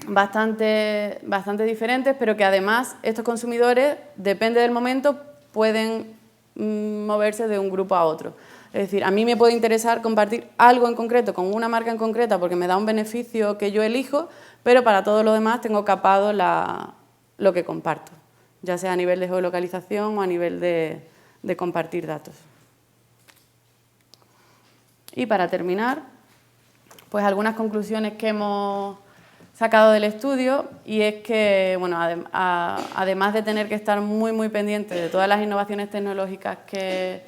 bastante diferentes, pero que además estos consumidores, depende del momento, pueden moverse de un grupo a otro. Es decir, a mí me puede interesar compartir algo en concreto con una marca en concreta porque me da un beneficio que yo elijo, pero para todo lo demás tengo capado lo que comparto, ya sea a nivel de geolocalización o a nivel de compartir datos. Y para terminar, pues algunas conclusiones que hemos sacado del estudio, y es que, bueno, además de tener que estar muy pendientes de todas las innovaciones tecnológicas que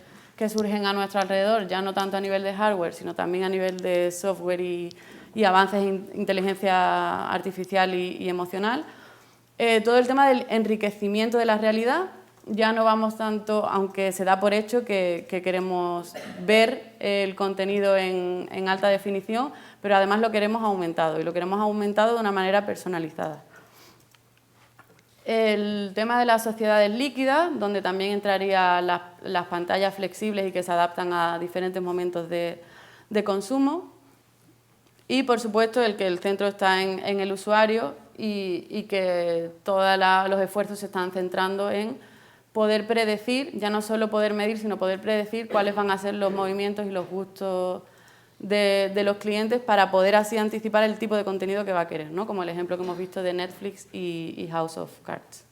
surgen a nuestro alrededor, ya no tanto a nivel de hardware, sino también a nivel de software y avances en inteligencia artificial y emocional, todo el tema del enriquecimiento de la realidad. Ya no vamos tanto, aunque se da por hecho que queremos ver el contenido en alta definición, pero además lo queremos aumentado, y lo queremos aumentado de una manera personalizada. El tema de las sociedades líquidas, donde también entrarían las pantallas flexibles y que se adaptan a diferentes momentos de consumo. Y, por supuesto, el que el centro está en el usuario y que todos los esfuerzos se están centrando en poder predecir, ya no solo poder medir, sino poder predecir cuáles van a ser los movimientos y los gustos de los clientes para poder así anticipar el tipo de contenido que va a querer, ¿no? Como el ejemplo que hemos visto de Netflix y House of Cards.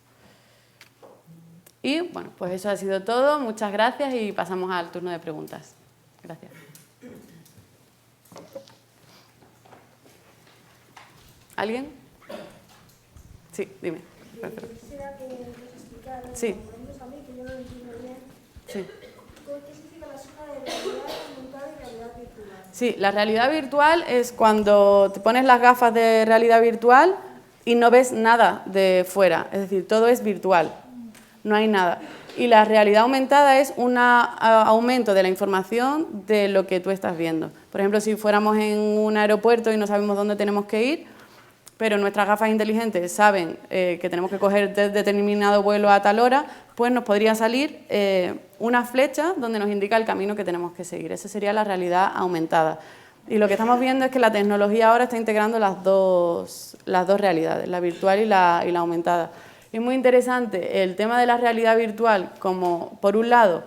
Y bueno, pues eso ha sido todo. Muchas gracias y pasamos al turno de preguntas. Gracias. ¿Alguien? Sí, dime. Quisiera que nos explicaras, Sí. por lo menos a mí, que yo no lo entiendo bien, Sí. ¿qué significa la suma de realidad aumentada y realidad virtual? Sí, la realidad virtual es cuando te pones las gafas de realidad virtual y no ves nada de fuera, es decir, todo es virtual, no hay nada. Y la realidad aumentada es un aumento de la información de lo que tú estás viendo. Por ejemplo, si fuéramos en un aeropuerto y no sabemos dónde tenemos que ir, pero nuestras gafas inteligentes saben que tenemos que coger determinado vuelo a tal hora, pues nos podría salir una flecha donde nos indica el camino que tenemos que seguir. Esa sería la realidad aumentada. Y lo que estamos viendo es que la tecnología ahora está integrando las dos realidades, la virtual y la aumentada. Es muy interesante el tema de la realidad virtual, como por un lado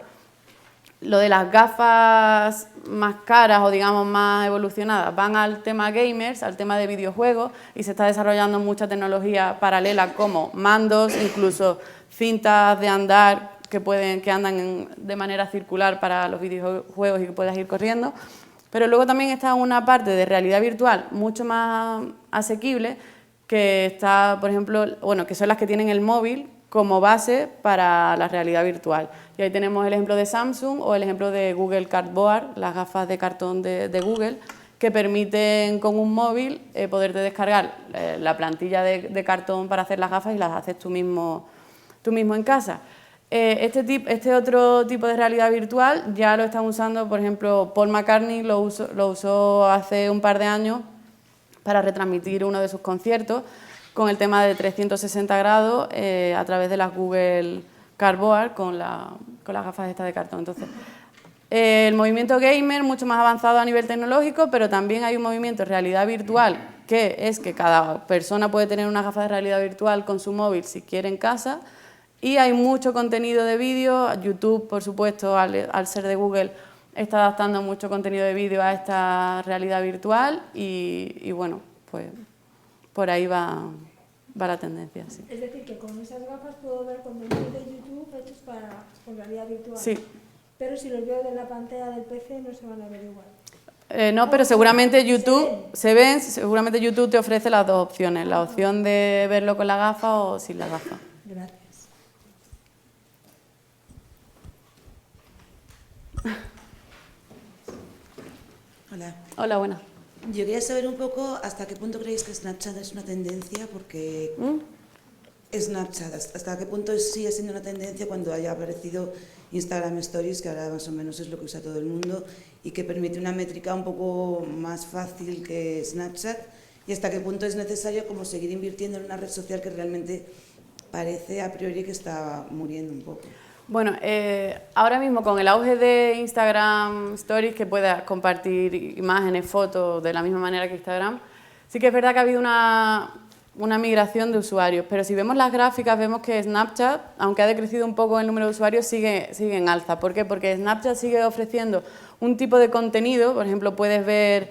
lo de las gafas más caras o digamos más evolucionadas van al tema gamers, al tema de videojuegos, y se está desarrollando mucha tecnología paralela como mandos, incluso cintas de andar que andan de manera circular para los videojuegos y que puedas ir corriendo. Pero luego también está una parte de realidad virtual mucho más asequible, que está, por ejemplo, bueno, que son las que tienen el móvil como base para la realidad virtual. Y ahí tenemos el ejemplo de Samsung o el ejemplo de Google Cardboard, las gafas de cartón de Google, que permiten con un móvil poderte descargar la plantilla de cartón para hacer las gafas y las haces tú mismo en casa. Este otro tipo de realidad virtual ya lo están usando, por ejemplo, Paul McCartney lo usó hace un par de años para retransmitir uno de sus conciertos con el tema de 360 grados a través de las Google Cardboard con las gafas estas de cartón. Entonces, el movimiento gamer mucho más avanzado a nivel tecnológico, pero también hay un movimiento de realidad virtual, que es que cada persona puede tener una gafa de realidad virtual con su móvil si quiere en casa, y hay mucho contenido de vídeo. YouTube, por supuesto, al ser de Google, está adaptando mucho contenido de vídeo a esta realidad virtual y bueno, pues por ahí va va la tendencia, sí. Es decir, que con esas gafas puedo ver contenidos de YouTube hechos con realidad virtual. Sí. Pero si los veo de la pantalla del PC no se van a ver igual. No, pero seguramente YouTube seguramente YouTube te ofrece las dos opciones, la opción de verlo con la gafa o sin la gafa. Gracias. Hola. Hola, buenas. Yo quería saber un poco hasta qué punto creéis que Snapchat es una tendencia, porque Snapchat, hasta qué punto sigue siendo una tendencia cuando haya aparecido Instagram Stories, que ahora más o menos es lo que usa todo el mundo, y que permite una métrica un poco más fácil que Snapchat, y hasta qué punto es necesario como seguir invirtiendo en una red social que realmente parece a priori que está muriendo un poco. Bueno, ahora mismo con el auge de Instagram Stories, que puedas compartir imágenes, fotos de la misma manera que Instagram, sí que es verdad que ha habido una migración de usuarios, pero si vemos las gráficas vemos que Snapchat, aunque ha decrecido un poco el número de usuarios, sigue en alza. ¿Por qué? Porque Snapchat sigue ofreciendo un tipo de contenido, por ejemplo, puedes ver,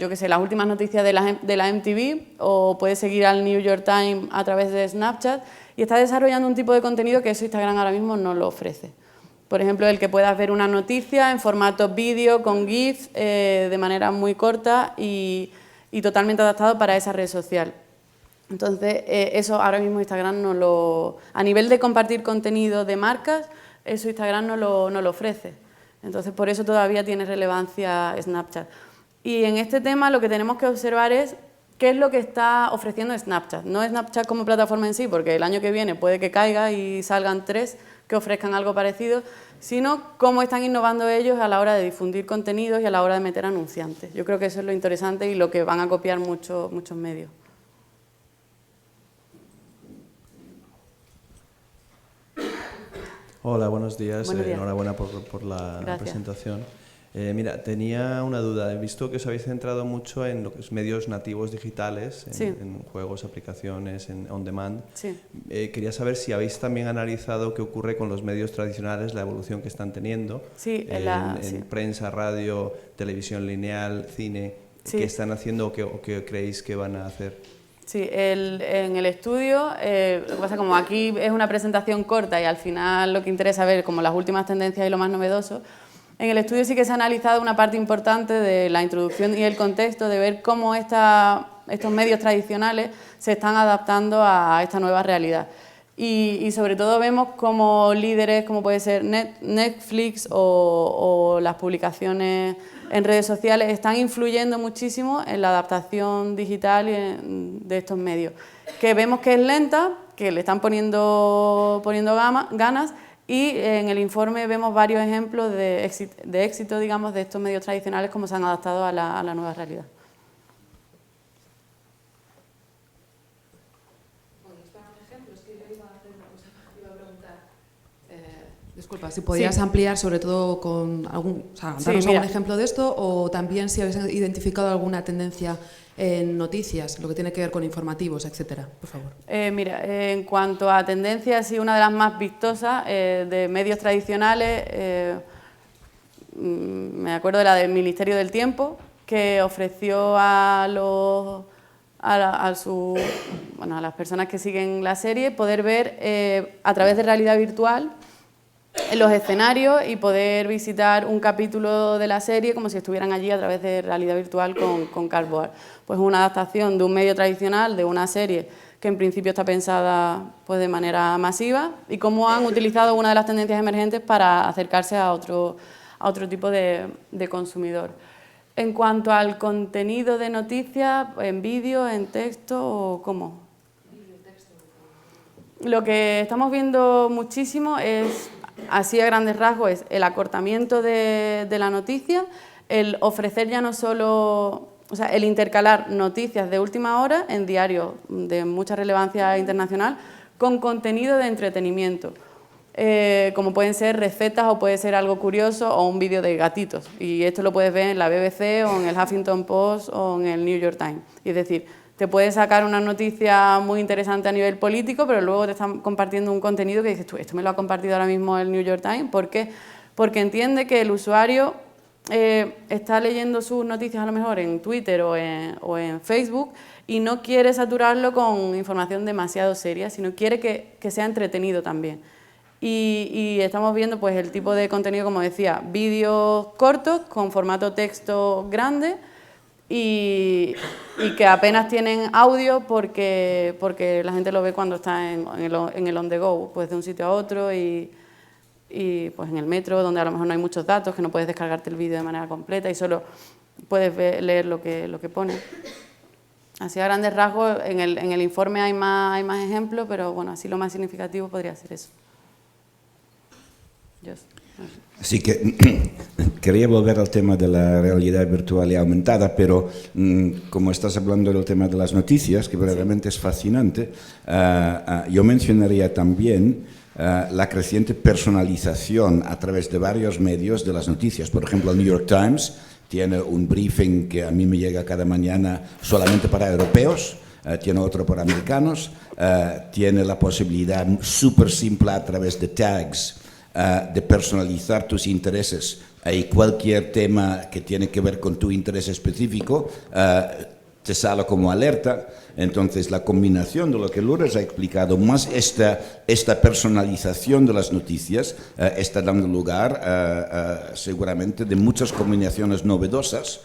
yo qué sé, las últimas noticias de la MTV, o puedes seguir al New York Times a través de Snapchat, y está desarrollando un tipo de contenido que eso Instagram ahora mismo no lo ofrece. Por ejemplo, el que puedas ver una noticia en formato vídeo, con GIFs, de manera muy corta y totalmente adaptado para esa red social. Entonces, eso ahora mismo Instagram no lo... A nivel de compartir contenido de marcas, eso Instagram no lo ofrece. Entonces, por eso todavía tiene relevancia Snapchat. Y en este tema lo que tenemos que observar es qué es lo que está ofreciendo Snapchat. No Snapchat como plataforma en sí, porque el año que viene puede que caiga y salgan 3 que ofrezcan algo parecido, sino cómo están innovando ellos a la hora de difundir contenidos y a la hora de meter anunciantes. Yo creo que eso es lo interesante y lo que van a copiar muchos medios. Hola, buenos días. Buenos días. Enhorabuena por la presentación. Mira, tenía una duda. He visto que os habéis centrado mucho en lo que es medios nativos digitales, en juegos, aplicaciones, en on demand. Sí. Quería saber si habéis también analizado qué ocurre con los medios tradicionales, la evolución que están teniendo, Sí, en prensa, radio, televisión lineal, cine, qué están haciendo o qué creéis que van a hacer. Sí, en el estudio, lo que pasa como aquí es una presentación corta y al final lo que interesa ver como las últimas tendencias y lo más novedoso, en el estudio sí que se ha analizado una parte importante de la introducción y el contexto, de ver cómo estos medios tradicionales se están adaptando a esta nueva realidad. Y sobre todo vemos como líderes, como puede ser Netflix o las publicaciones en redes sociales, están influyendo muchísimo en la adaptación digital de estos medios. Que vemos que es lenta, que le están poniendo ganas, y en el informe vemos varios ejemplos de éxito, digamos, de estos medios tradicionales, cómo se han adaptado a la nueva realidad. Disculpa, si podías ampliar sobre todo con darnos algún ejemplo de esto, o también si habéis identificado alguna tendencia en noticias, lo que tiene que ver con informativos, etcétera, por favor. Mira, en cuanto a tendencias, sí, una de las más vistosas de medios tradicionales, me acuerdo de la del Ministerio del Tiempo, que ofreció a las personas que siguen la serie poder ver a través de realidad virtual los escenarios y poder visitar un capítulo de la serie como si estuvieran allí a través de realidad virtual con Cardboard. Pues una adaptación de un medio tradicional, de una serie que en principio está pensada pues de manera masiva, y cómo han utilizado una de las tendencias emergentes para acercarse a otro tipo de consumidor. En cuanto al contenido de noticias, en vídeo, en texto, ¿cómo? Lo que estamos viendo muchísimo es, así a grandes rasgos, es el acortamiento de la noticia, el ofrecer ya no solo, o sea, el intercalar noticias de última hora en diarios de mucha relevancia internacional con contenido de entretenimiento, como pueden ser recetas o puede ser algo curioso o un vídeo de gatitos. Y esto lo puedes ver en la BBC o en el Huffington Post o en el New York Times. Y es decir, te puedes sacar una noticia muy interesante a nivel político, pero luego te están compartiendo un contenido que dices tú, esto me lo ha compartido ahora mismo el New York Times. ¿Por qué? Porque entiende que el usuario está leyendo sus noticias a lo mejor en Twitter o en Facebook, y no quiere saturarlo con información demasiado seria, sino quiere que sea entretenido también. Y estamos viendo pues el tipo de contenido, como decía, vídeos cortos con formato texto grande y que apenas tienen audio porque la gente lo ve cuando está en el on the go, pues de un sitio a otro y pues en el metro, donde a lo mejor no hay muchos datos, que no puedes descargarte el vídeo de manera completa y solo puedes leer lo que pone. Así a grandes rasgos, en el informe hay más ejemplos, pero bueno, así lo más significativo podría ser eso. Así que quería volver al tema de la realidad virtual y aumentada, pero como estás hablando del tema de las noticias, que verdaderamente es fascinante, yo mencionaría también la creciente personalización a través de varios medios de las noticias. Por ejemplo, el New York Times tiene un briefing que a mí me llega cada mañana solamente para europeos, tiene otro para americanos, tiene la posibilidad súper simple a través de tags de personalizar tus intereses y cualquier tema que tiene que ver con tu interés específico te sale como alerta. Entonces la combinación de lo que Lourdes ha explicado más esta personalización de las noticias está dando lugar seguramente de muchas combinaciones novedosas,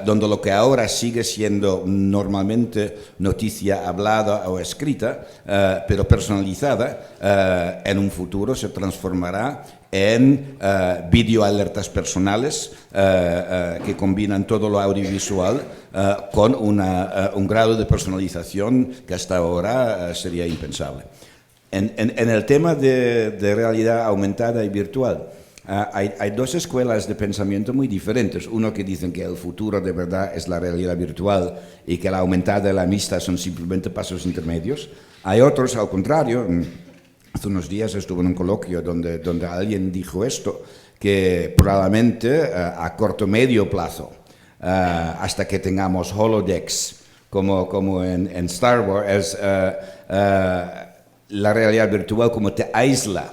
donde lo que ahora sigue siendo normalmente noticia hablada o escrita, pero personalizada, en un futuro se transformará en videoalertas personales que combinan todo lo audiovisual con un grado de personalización que hasta ahora sería impensable. En el tema de realidad aumentada y virtual, hay dos escuelas de pensamiento muy diferentes. Uno que dicen que el futuro de verdad es la realidad virtual y que la aumentada y la mixta son simplemente pasos intermedios. Hay otros, al contrario. Hace unos días estuve en un coloquio donde alguien dijo esto, que probablemente a corto medio plazo, hasta que tengamos holodecks como en Star Wars, la realidad virtual como te aísla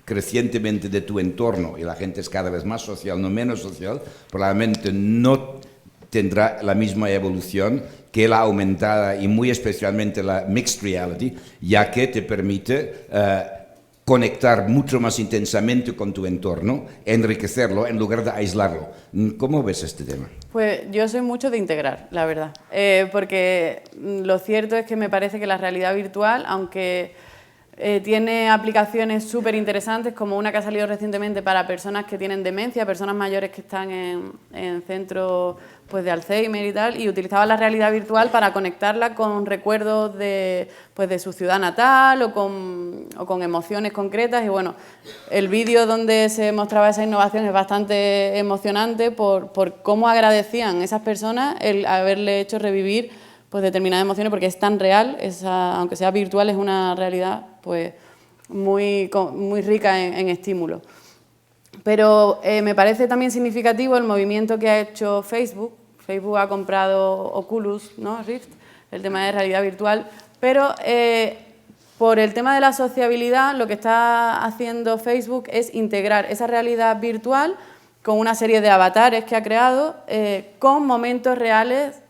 crecientemente de tu entorno y la gente es cada vez más social, no menos social, probablemente no tendrá la misma evolución que la aumentada y muy especialmente la mixed reality, ya que te permite conectar mucho más intensamente con tu entorno, enriquecerlo en lugar de aislarlo. ¿Cómo ves este tema? Pues yo soy mucho de integrar, la verdad, porque lo cierto es que me parece que la realidad virtual, aunque tiene aplicaciones súper interesantes, como una que ha salido recientemente para personas que tienen demencia, personas mayores que están en centros pues, de Alzheimer y tal, y utilizaban la realidad virtual para conectarla con recuerdos de su ciudad natal o con emociones concretas. Y bueno, el vídeo donde se mostraba esa innovación es bastante emocionante por cómo agradecían esas personas el haberle hecho revivir pues determinadas emociones, porque es tan real, aunque sea virtual, es una realidad pues muy rica en estímulos. Pero me parece también significativo el movimiento que ha hecho Facebook. Facebook ha comprado Oculus, ¿no? Rift, el tema de realidad virtual, pero por el tema de la sociabilidad, lo que está haciendo Facebook es integrar esa realidad virtual con una serie de avatares que ha creado con momentos reales,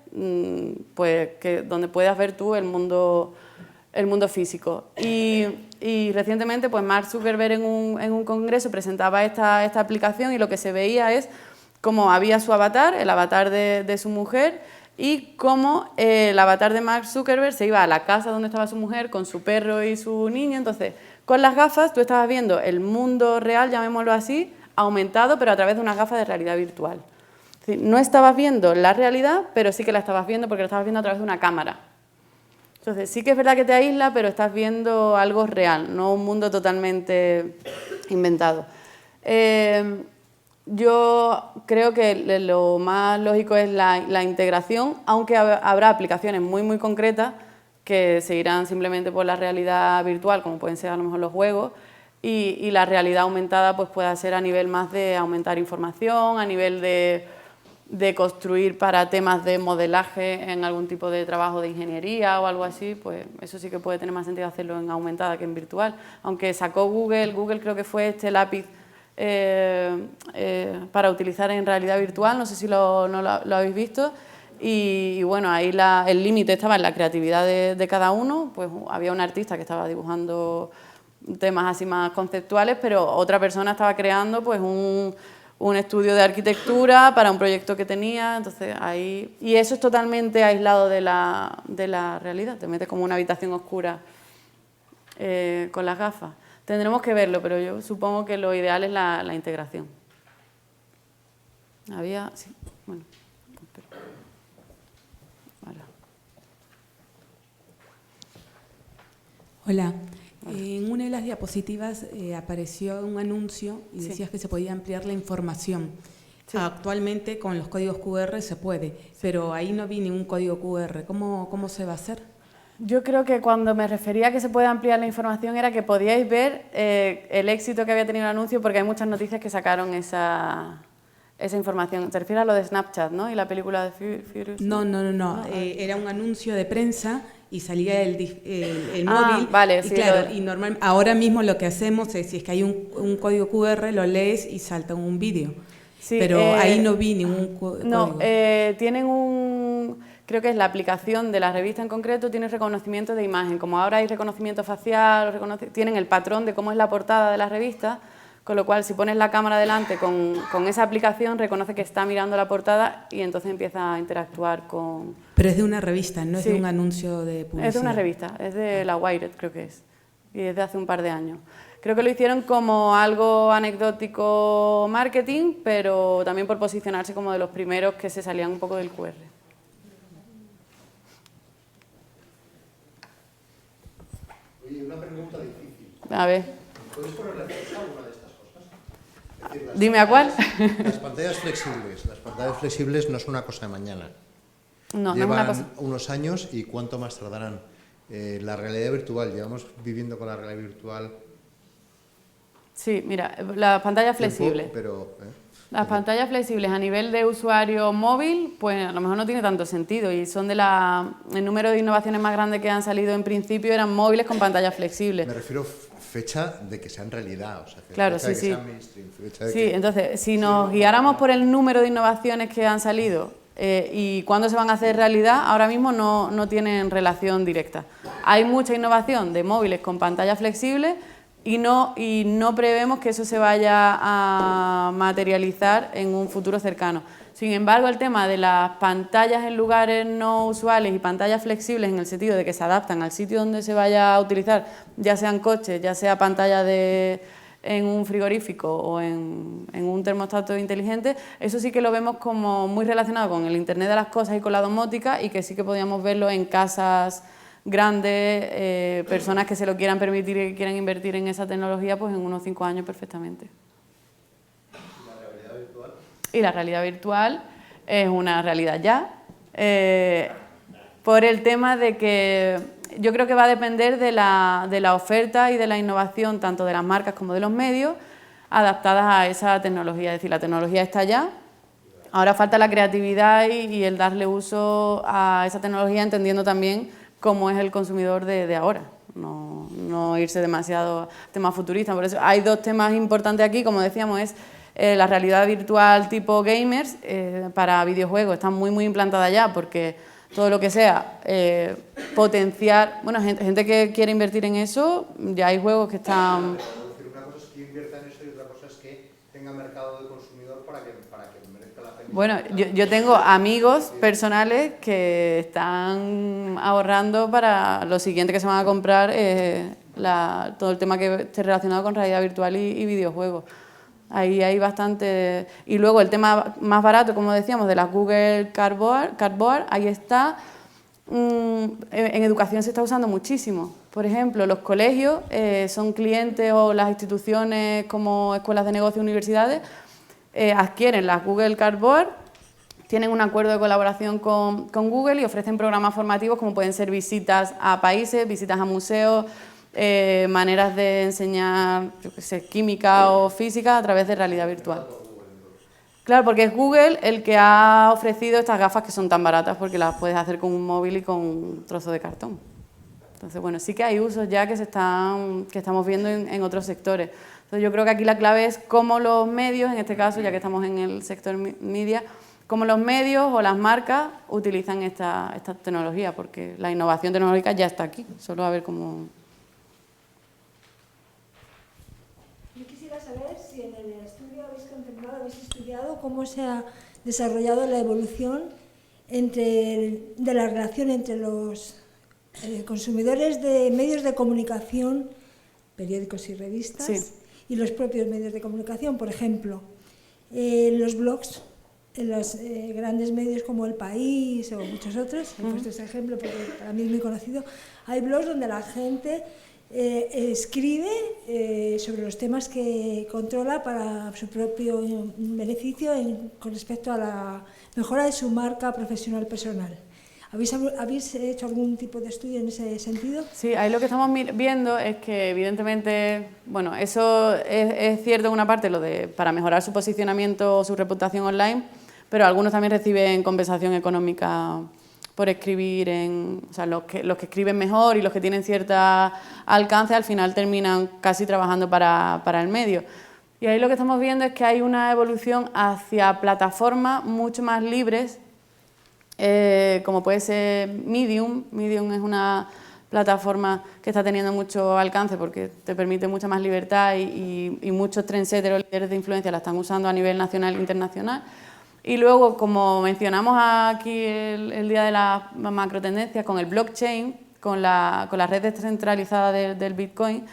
pues donde puedas ver tú el mundo físico. Y recientemente pues Mark Zuckerberg en un congreso presentaba esta aplicación y lo que se veía es cómo había su avatar, el avatar de su mujer, y cómo el avatar de Mark Zuckerberg se iba a la casa donde estaba su mujer con su perro y su niño. Entonces, con las gafas tú estabas viendo el mundo real, llamémoslo así, aumentado, pero a través de unas gafas de realidad virtual. Es decir, no estabas viendo la realidad, pero sí que la estabas viendo porque la estabas viendo a través de una cámara. Entonces, sí que es verdad que te aísla, pero estás viendo algo real, no un mundo totalmente inventado. Yo creo que lo más lógico es la integración, aunque habrá aplicaciones muy concretas que seguirán simplemente por la realidad virtual, como pueden ser a lo mejor los juegos, y la realidad aumentada pues pueda ser a nivel más de aumentar información, a nivel de construir para temas de modelaje en algún tipo de trabajo de ingeniería o algo así, pues eso sí que puede tener más sentido hacerlo en aumentada que en virtual. Aunque sacó Google creo que fue este lápiz para utilizar en realidad virtual, no sé si lo habéis visto, Y bueno, ahí el límite estaba en la creatividad de cada uno, pues había un artista que estaba dibujando temas así más conceptuales, pero otra persona estaba creando pues un estudio de arquitectura para un proyecto que tenía, entonces ahí... Y eso es totalmente aislado de la realidad, te metes como una habitación oscura con las gafas. Tendremos que verlo, pero yo supongo que lo ideal es la integración. Había... Sí, bueno... Hola. En una de las diapositivas apareció un anuncio y decías que se podía ampliar la información. Sí. Actualmente con los códigos QR se puede, pero ahí no vi ningún código QR. ¿Cómo se va a hacer? Yo creo que cuando me refería a que se puede ampliar la información era que podíais ver el éxito que había tenido el anuncio, porque hay muchas noticias que sacaron esa información. ¿Te refieres a lo de Snapchat, no? ¿Y la película de Furious? No. Era un anuncio de prensa y salía el móvil. Vale, y sí, claro, ahora mismo lo que hacemos es, si es que hay un código QR, lo lees y salta un vídeo. Sí, pero ahí no vi ningún código. No, tienen creo que es la aplicación de la revista en concreto, tiene reconocimiento de imagen. Como ahora hay reconocimiento facial, tienen el patrón de cómo es la portada de la revista, con lo cual si pones la cámara delante con esa aplicación, reconoce que está mirando la portada y entonces empieza a interactuar con... Pero es de una revista, no es de un anuncio de publicidad. Es de una revista, es de la Wired, creo que es, y es de hace un par de años. Creo que lo hicieron como algo anecdótico marketing, pero también por posicionarse como de los primeros que se salían un poco del QR. Oye, una pregunta difícil. A ver. ¿Puedes ponerle fecha a alguna de estas cosas? Es decir, Dime a cuál. Las pantallas flexibles. Las pantallas flexibles no es una cosa de mañana. No, Llevan no es una cosa. unos años y ¿cuánto más tardarán? La realidad virtual, llevamos viviendo con la realidad virtual. Sí, mira, las pantallas flexibles. Las pantallas flexibles a nivel de usuario móvil, pues a lo mejor no tiene tanto sentido y son el número de innovaciones más grandes que han salido en principio eran móviles con pantallas flexibles. Me refiero fecha de que sean realidad, o sea, claro, fecha sí, de que sean mainstream, fecha de sí, que... entonces, si nos guiáramos por el número de innovaciones que han salido y cuándo se van a hacer realidad, ahora mismo no tienen relación directa. Hay mucha innovación de móviles con pantallas flexibles y no prevemos que eso se vaya a materializar en un futuro cercano. Sin embargo, el tema de las pantallas en lugares no usuales y pantallas flexibles en el sentido de que se adaptan al sitio donde se vaya a utilizar, ya sean coches, ya sea pantalla en un frigorífico o en un termostato inteligente, eso sí que lo vemos como muy relacionado con el Internet de las cosas y con la domótica y que sí que podríamos verlo en casas grandes, personas que se lo quieran permitir y que quieran invertir en esa tecnología, pues en unos 5 años perfectamente. ¿La realidad virtual? Y la realidad virtual es una realidad ya, por el tema de que yo creo que va a depender de la oferta y de la innovación, tanto de las marcas como de los medios, adaptadas a esa tecnología. Es decir, la tecnología está ya, ahora falta la creatividad y el darle uso a esa tecnología, entendiendo también cómo es el consumidor de ahora, no irse demasiado a temas futuristas. Por eso hay dos temas importantes aquí, como decíamos, es la realidad virtual tipo gamers para videojuegos, está muy implantada ya, porque todo lo que sea potenciar, bueno, gente que quiere invertir en eso, ya hay juegos que están... Una cosa es que invierta en eso y otra cosa es que tenga mercado de consumidor para que merezca la pena. Bueno, yo tengo amigos personales que están ahorrando para lo siguiente que se van a comprar, todo el tema que esté relacionado con realidad virtual y videojuegos. Ahí hay bastante... Y luego el tema más barato, como decíamos, de las Google Cardboard, ahí está. En educación se está usando muchísimo. Por ejemplo, los colegios son clientes o las instituciones como escuelas de negocio, universidades, adquieren las Google Cardboard, tienen un acuerdo de colaboración con Google y ofrecen programas formativos como pueden ser visitas a países, visitas a museos, maneras de enseñar, yo qué sé, química o física a través de realidad virtual. Claro, porque es Google el que ha ofrecido estas gafas que son tan baratas porque las puedes hacer con un móvil y con un trozo de cartón. Entonces, bueno, sí que hay usos ya que estamos viendo en otros sectores. Entonces, yo creo que aquí la clave es cómo los medios, en este caso, ya que estamos en el sector media, cómo los medios o las marcas utilizan esta tecnología, porque la innovación tecnológica ya está aquí, solo a ver cómo... Yo quisiera saber si en el estudio habéis contemplado, habéis estudiado cómo se ha desarrollado la evolución de la relación entre los consumidores de medios de comunicación, periódicos y revistas, sí, y los propios medios de comunicación. Por ejemplo, los blogs, en los grandes medios como El País o muchos otros, he puesto este ejemplo porque para mí es muy conocido, hay blogs donde la gente escribe sobre los temas que controla para su propio beneficio con respecto a la mejora de su marca profesional personal. ¿Habéis hecho algún tipo de estudio en ese sentido? Sí, ahí lo que estamos viendo es que evidentemente, bueno, eso es cierto en una parte, lo de para mejorar su posicionamiento o su reputación online, pero algunos también reciben compensación económica por escribir, o sea, los que escriben mejor y los que tienen cierta alcance al final terminan casi trabajando para el medio. Y ahí lo que estamos viendo es que hay una evolución hacia plataformas mucho más libres, como puede ser Medium. Medium es una plataforma que está teniendo mucho alcance porque te permite mucha más libertad y muchos trendsetters o líderes de influencia la están usando a nivel nacional e internacional. Y luego, como mencionamos aquí el día de la macrotendencia, con el blockchain, con la red descentralizada del Bitcoin,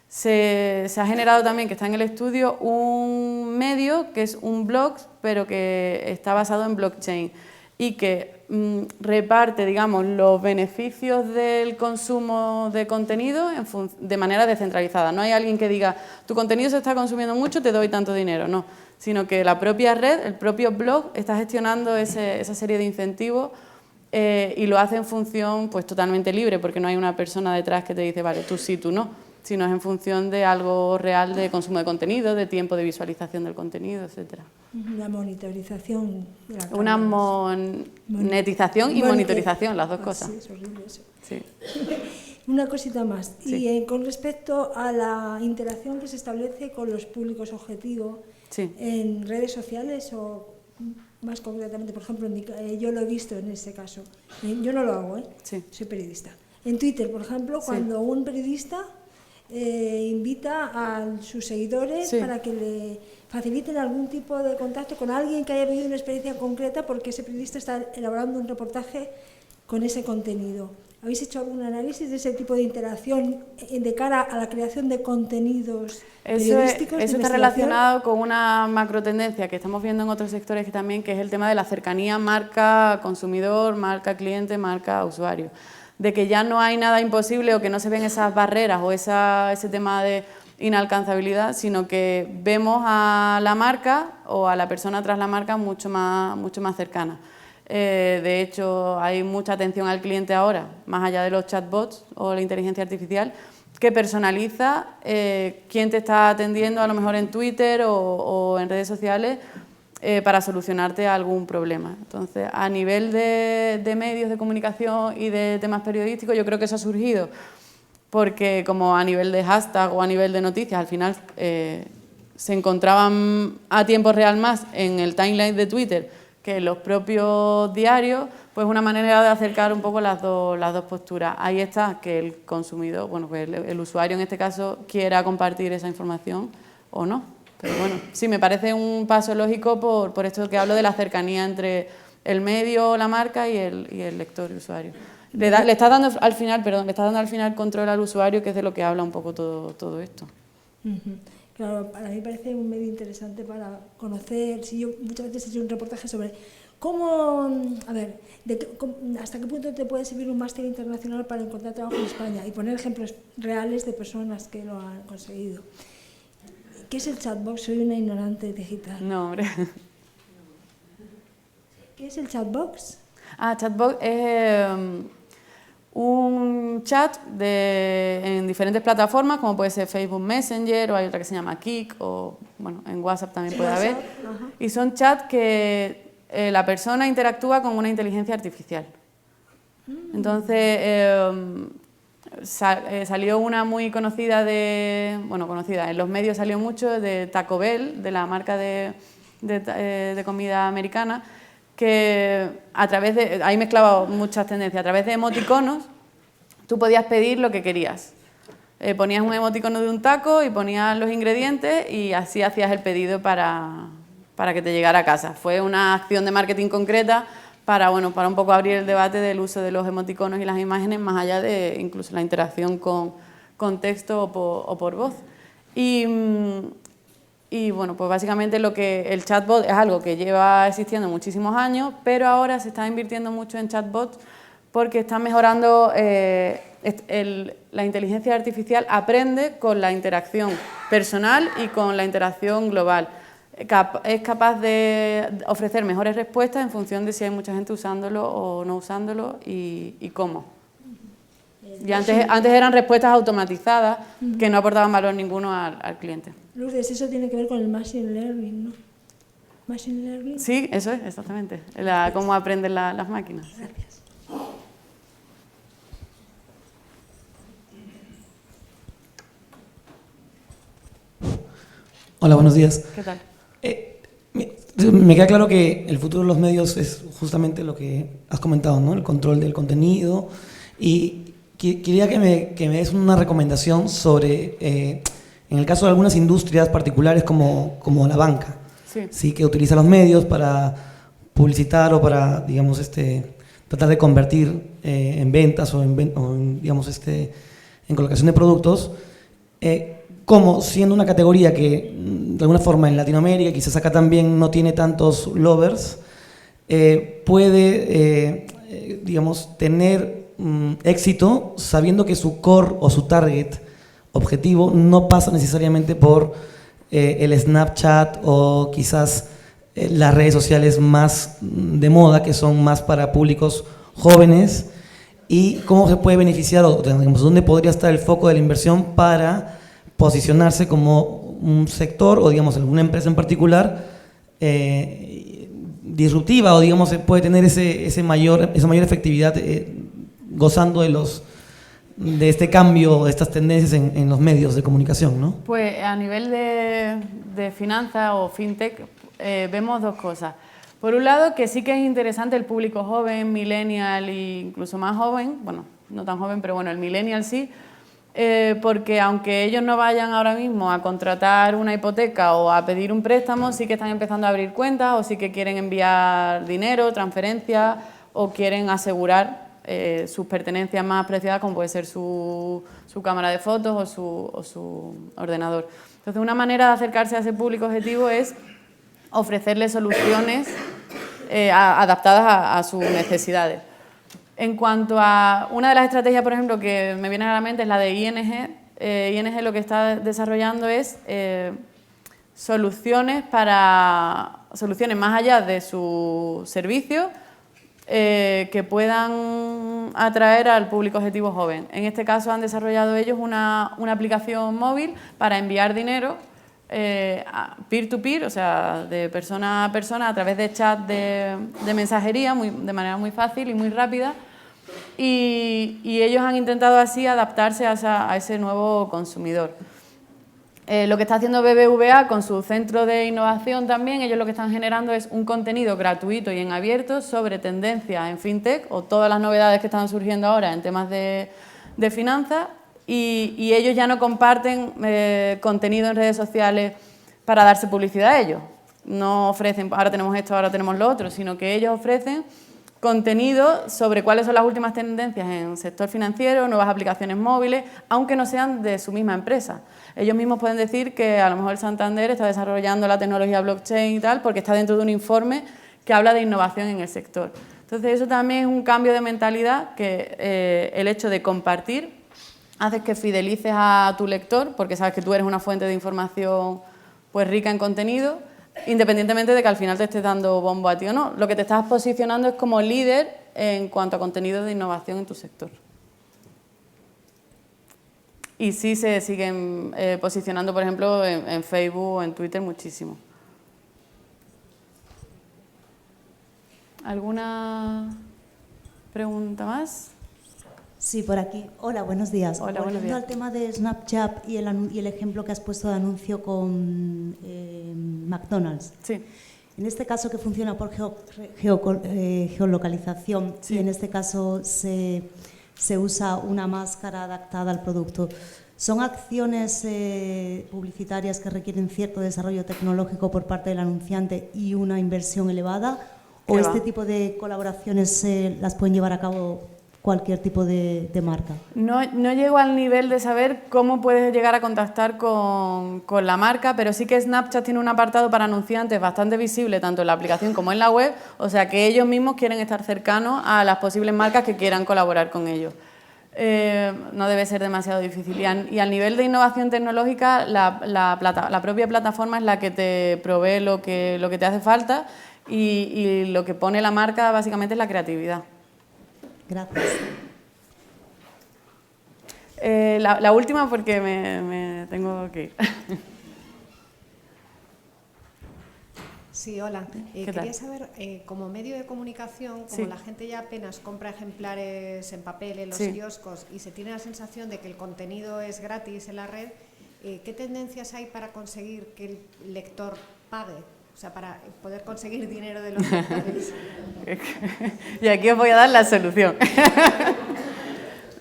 se ha generado también, que está en el estudio, un medio que es un blog, pero que está basado en blockchain y que reparte, digamos, los beneficios del consumo de contenido de manera descentralizada. No hay alguien que diga, tu contenido se está consumiendo mucho, te doy tanto dinero, no, sino que la propia red, el propio blog, está gestionando esa serie de incentivos y lo hace en función pues totalmente libre, porque no hay una persona detrás que te dice, vale, tú sí, tú no, sino es en función de algo real de consumo de contenido, de tiempo de visualización del contenido, etcétera. La monitorización de la Una monetización y monitorización, las dos cosas. Sí, es horrible eso. Sí. Una cosita más, sí. Y con respecto a la interacción que se establece con los públicos objetivos sí. en redes sociales o más concretamente, por ejemplo, yo lo he visto en este caso, yo no lo hago, sí. soy periodista. En Twitter, por ejemplo, cuando un periodista invita a sus seguidores para que le faciliten algún tipo de contacto con alguien que haya vivido una experiencia concreta porque ese periodista está elaborando un reportaje con ese contenido. ¿Habéis hecho algún análisis de ese tipo de interacción de cara a la creación de contenidos periodísticos? Eso está relacionado con una macrotendencia que estamos viendo en otros sectores también, que es el tema de la cercanía marca-consumidor, marca-cliente, marca-usuario. De que ya no hay nada imposible o que no se ven esas barreras o ese tema de inalcanzabilidad, sino que vemos a la marca o a la persona tras la marca mucho más cercana. De hecho, hay mucha atención al cliente ahora, más allá de los chatbots o la inteligencia artificial, que personaliza quién te está atendiendo a lo mejor en Twitter o en redes sociales para solucionarte algún problema. Entonces, a nivel de medios de comunicación y de temas periodísticos, yo creo que eso ha surgido porque como a nivel de hashtag o a nivel de noticias, al final se encontraban a tiempo real más en el timeline de Twitter que en los propios diarios, pues una manera de acercar un poco las dos posturas. Ahí está, que el consumidor, bueno, pues el usuario en este caso quiera compartir esa información o no. Pero bueno, sí, me parece un paso lógico por esto que hablo de la cercanía entre el medio, la marca y el lector y usuario. Le está dando al final control al usuario, que es de lo que habla un poco todo esto. Claro, para mí parece un medio interesante para conocer. Si yo muchas veces he hecho un reportaje sobre cómo, hasta qué punto te puede servir un máster internacional para encontrar trabajo en España y poner ejemplos reales de personas que lo han conseguido. ¿Qué es el chatbox? Soy una ignorante digital. No, hombre. ¿Qué es el chatbox? Chatbox es un chat en diferentes plataformas, como puede ser Facebook Messenger, o hay otra que se llama Kik, o bueno, en WhatsApp también puede haber. Ajá. Y son chats que la persona interactúa con una inteligencia artificial. Entonces, salió una muy conocida en los medios salió mucho, de Taco Bell, de la marca de comida americana, que a través de, ahí mezclaba muchas tendencias, a través de emoticonos tú podías pedir lo que querías. Ponías un emoticono de un taco y ponías los ingredientes y así hacías el pedido para que te llegara a casa. Fue una acción de marketing concreta para un poco abrir el debate del uso de los emoticonos y las imágenes más allá de incluso la interacción con texto o por voz. Y bueno, pues básicamente el chatbot es algo que lleva existiendo muchísimos años, pero ahora se está invirtiendo mucho en chatbots porque está mejorando, la inteligencia artificial aprende con la interacción personal y con la interacción global. Es capaz de ofrecer mejores respuestas en función de si hay mucha gente usándolo o no usándolo y cómo. Y antes eran respuestas automatizadas que no aportaban valor ninguno al cliente. Lourdes, eso tiene que ver con el Machine Learning, ¿no? ¿Machine Learning? Sí, eso es, exactamente. Cómo aprenden las máquinas. Gracias. Hola, buenos días. ¿Qué tal? Me queda claro que el futuro de los medios es justamente lo que has comentado, ¿no? El control del contenido. Y quería que me des una recomendación sobre, en el caso de algunas industrias particulares como la banca, sí, que utiliza los medios para publicitar o para, digamos, tratar de convertir en ventas o en colocación de productos. Como siendo una categoría que de alguna forma en Latinoamérica, quizás acá también no tiene tantos lovers, puede, digamos, tener éxito sabiendo que su core o su target objetivo no pasa necesariamente por el Snapchat o quizás las redes sociales más de moda, que son más para públicos jóvenes, y cómo se puede beneficiar, o digamos, dónde podría estar el foco de la inversión para posicionarse como un sector o, digamos, alguna empresa en particular disruptiva, o, digamos, puede tener esa mayor efectividad gozando de este cambio, de estas tendencias en los medios de comunicación, ¿no? Pues a nivel de finanzas o fintech vemos dos cosas. Por un lado, que sí que es interesante el público joven, millennial e incluso más joven, bueno, no tan joven, pero bueno, el millennial sí, porque aunque ellos no vayan ahora mismo a contratar una hipoteca o a pedir un préstamo, sí que están empezando a abrir cuentas o sí que quieren enviar dinero, transferencias o quieren asegurar sus pertenencias más preciadas, como puede ser su cámara de fotos o su ordenador. Entonces, una manera de acercarse a ese público objetivo es ofrecerles soluciones adaptadas a sus necesidades. En cuanto a una de las estrategias, por ejemplo, que me viene a la mente es la de ING. ING lo que está desarrollando es soluciones más allá de su servicio que puedan atraer al público objetivo joven. En este caso han desarrollado ellos una aplicación móvil para enviar dinero peer-to-peer, o sea, de persona a persona, a través de chat de mensajería, de manera muy fácil y muy rápida. Y ellos han intentado así adaptarse a ese nuevo consumidor. Lo que está haciendo BBVA con su centro de innovación también, ellos lo que están generando es un contenido gratuito y en abierto sobre tendencias en fintech o todas las novedades que están surgiendo ahora en temas de finanzas. Y ellos ya no comparten contenido en redes sociales para darse publicidad a ellos. No ofrecen, ahora tenemos esto, ahora tenemos lo otro, sino que ellos ofrecen contenido sobre cuáles son las últimas tendencias en el sector financiero, nuevas aplicaciones móviles, aunque no sean de su misma empresa. Ellos mismos pueden decir que a lo mejor el Santander está desarrollando la tecnología blockchain y tal, porque está dentro de un informe que habla de innovación en el sector. Entonces, eso también es un cambio de mentalidad que el hecho de compartir haces que fidelices a tu lector, porque sabes que tú eres una fuente de información pues rica en contenido, independientemente de que al final te estés dando bombo a ti o no. Lo que te estás posicionando es como líder en cuanto a contenido de innovación en tu sector. Y sí se siguen posicionando, por ejemplo, en Facebook o en Twitter muchísimo. ¿Alguna pregunta más? Sí, por aquí. Hola, buenos días. Hola, buenos días. Volviendo al tema de Snapchat y el ejemplo que has puesto de anuncio con McDonald's. Sí. En este caso que funciona por geolocalización, y en este caso se usa una máscara adaptada al producto, ¿son acciones publicitarias que requieren cierto desarrollo tecnológico por parte del anunciante y una inversión elevada? ¿O este tipo de colaboraciones las pueden llevar a cabo cualquier tipo de marca? No llego al nivel de saber cómo puedes llegar a contactar con la marca, pero sí que Snapchat tiene un apartado para anunciantes bastante visible, tanto en la aplicación como en la web, o sea que ellos mismos quieren estar cercanos a las posibles marcas que quieran colaborar con ellos. No debe ser demasiado difícil. Y al nivel de innovación tecnológica, la propia plataforma es la que te provee lo que te hace falta y lo que pone la marca básicamente es la creatividad. Gracias. La última porque me tengo que ir. Sí, hola. Quería saber, como medio de comunicación, como la gente ya apenas compra ejemplares en papel en los kioscos y se tiene la sensación de que el contenido es gratis en la red, ¿qué tendencias hay para conseguir que el lector pague? O sea, para poder conseguir dinero de los lectores. Y aquí os voy a dar la solución.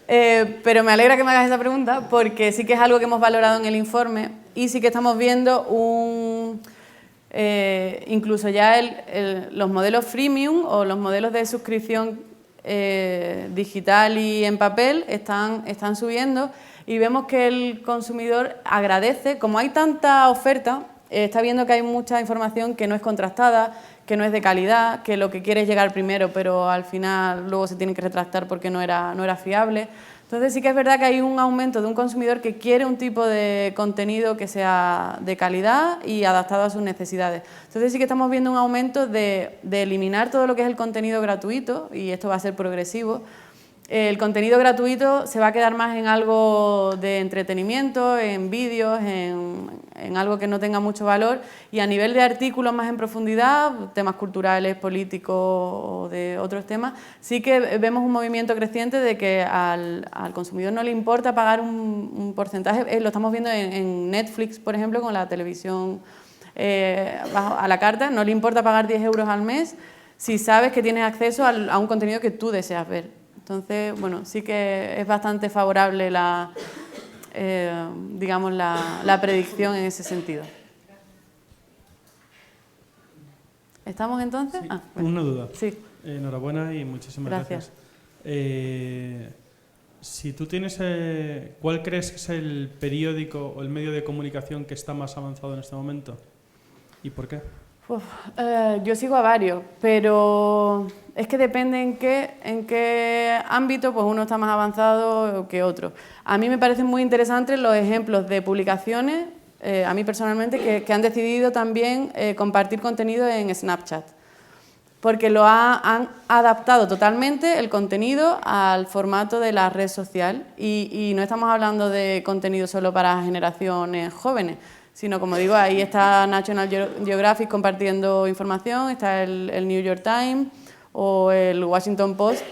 Pero me alegra que me hagas esa pregunta porque sí que es algo que hemos valorado en el informe y sí que estamos viendo incluso ya los modelos freemium o los modelos de suscripción digital y en papel están subiendo y vemos que el consumidor agradece, como hay tanta oferta, está viendo que hay mucha información que no es contrastada, que no es de calidad, que lo que quiere es llegar primero, pero al final luego se tiene que retractar porque no era fiable. Entonces sí que es verdad que hay un aumento de un consumidor que quiere un tipo de contenido que sea de calidad y adaptado a sus necesidades. Entonces sí que estamos viendo un aumento de eliminar todo lo que es el contenido gratuito, y esto va a ser progresivo. El contenido gratuito se va a quedar más en algo de entretenimiento, en vídeos, en algo que no tenga mucho valor, y a nivel de artículos más en profundidad, temas culturales, políticos o de otros temas, sí que vemos un movimiento creciente de que al consumidor no le importa pagar un porcentaje. Lo estamos viendo en Netflix, por ejemplo, con la televisión a la carta, no le importa pagar 10 euros al mes si sabes que tienes acceso a un contenido que tú deseas ver. Entonces, bueno, sí que es bastante favorable digamos, la predicción en ese sentido. ¿Estamos entonces? Sí, Bueno. una duda. Sí. Enhorabuena y muchísimas gracias. Si tú tienes, ¿cuál crees que es el periódico o el medio de comunicación que está más avanzado en este momento? ¿Y por qué? Yo sigo a varios, pero es que depende en qué ámbito, pues uno está más avanzado que otro. A mí me parecen muy interesantes los ejemplos de publicaciones, a mí personalmente, que han decidido también compartir contenido en Snapchat, porque han adaptado totalmente el contenido al formato de la red social y no estamos hablando de contenido solo para generaciones jóvenes, sino, como digo, ahí está National Geographic compartiendo información, está el New York Times o el Washington Post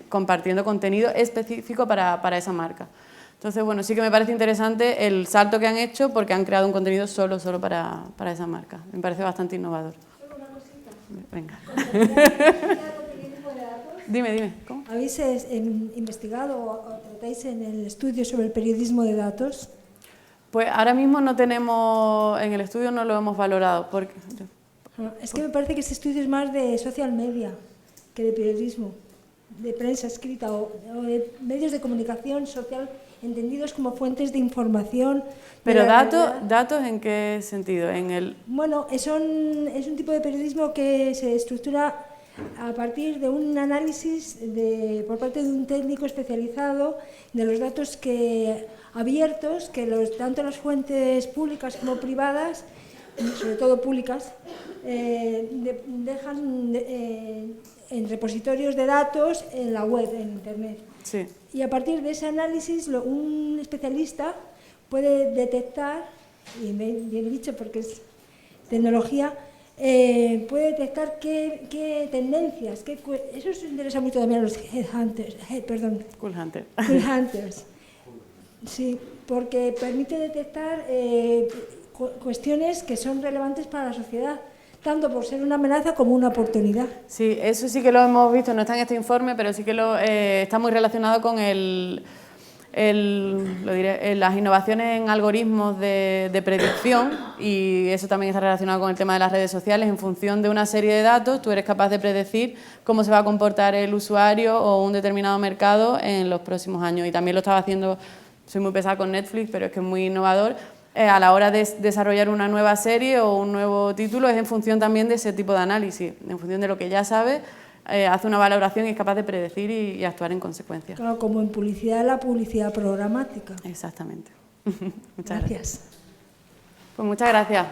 compartiendo contenido específico para esa marca. Entonces, bueno, sí que me parece interesante el salto que han hecho porque han creado un contenido solo para esa marca. Me parece bastante innovador. ¿Solo una cosita? Venga. ¿Periodismo de datos? Dime, ¿cómo? ¿Habéis investigado o tratáis en el estudio sobre el periodismo de datos? Pues ahora mismo no tenemos, en el estudio no lo hemos valorado. Porque, es que me parece que este estudio es más de social media que de periodismo, de prensa escrita o de medios de comunicación social entendidos como fuentes de información. ¿Pero datos en qué sentido? Bueno, es un tipo de periodismo que se estructura a partir de un análisis por parte de un técnico especializado de los datos abiertos que tanto las fuentes públicas como privadas, sobre todo públicas, dejan en repositorios de datos en la web, en Internet. Sí. Y a partir de ese análisis, un especialista puede detectar, y bien dicho porque es tecnología, puede detectar qué tendencias, eso os interesa mucho también a los headhunters, Cool hunters. Sí, porque permite detectar cuestiones que son relevantes para la sociedad. tanto por ser una amenaza como una oportunidad. Sí, eso sí que lo hemos visto, no está en este informe, pero sí que está muy relacionado con las innovaciones en algoritmos de predicción, y eso también está relacionado con el tema de las redes sociales. En función de una serie de datos, tú eres capaz de predecir cómo se va a comportar el usuario o un determinado mercado en los próximos años. Y también lo estaba haciendo, soy muy pesada con Netflix, pero es que es muy innovador. A la hora de desarrollar una nueva serie o un nuevo título, es en función también de ese tipo de análisis, en función de lo que ya sabes, hace una valoración y es capaz de predecir y actuar en consecuencia. Claro, como en publicidad, la publicidad programática. Exactamente. Muchas gracias. Pues muchas gracias.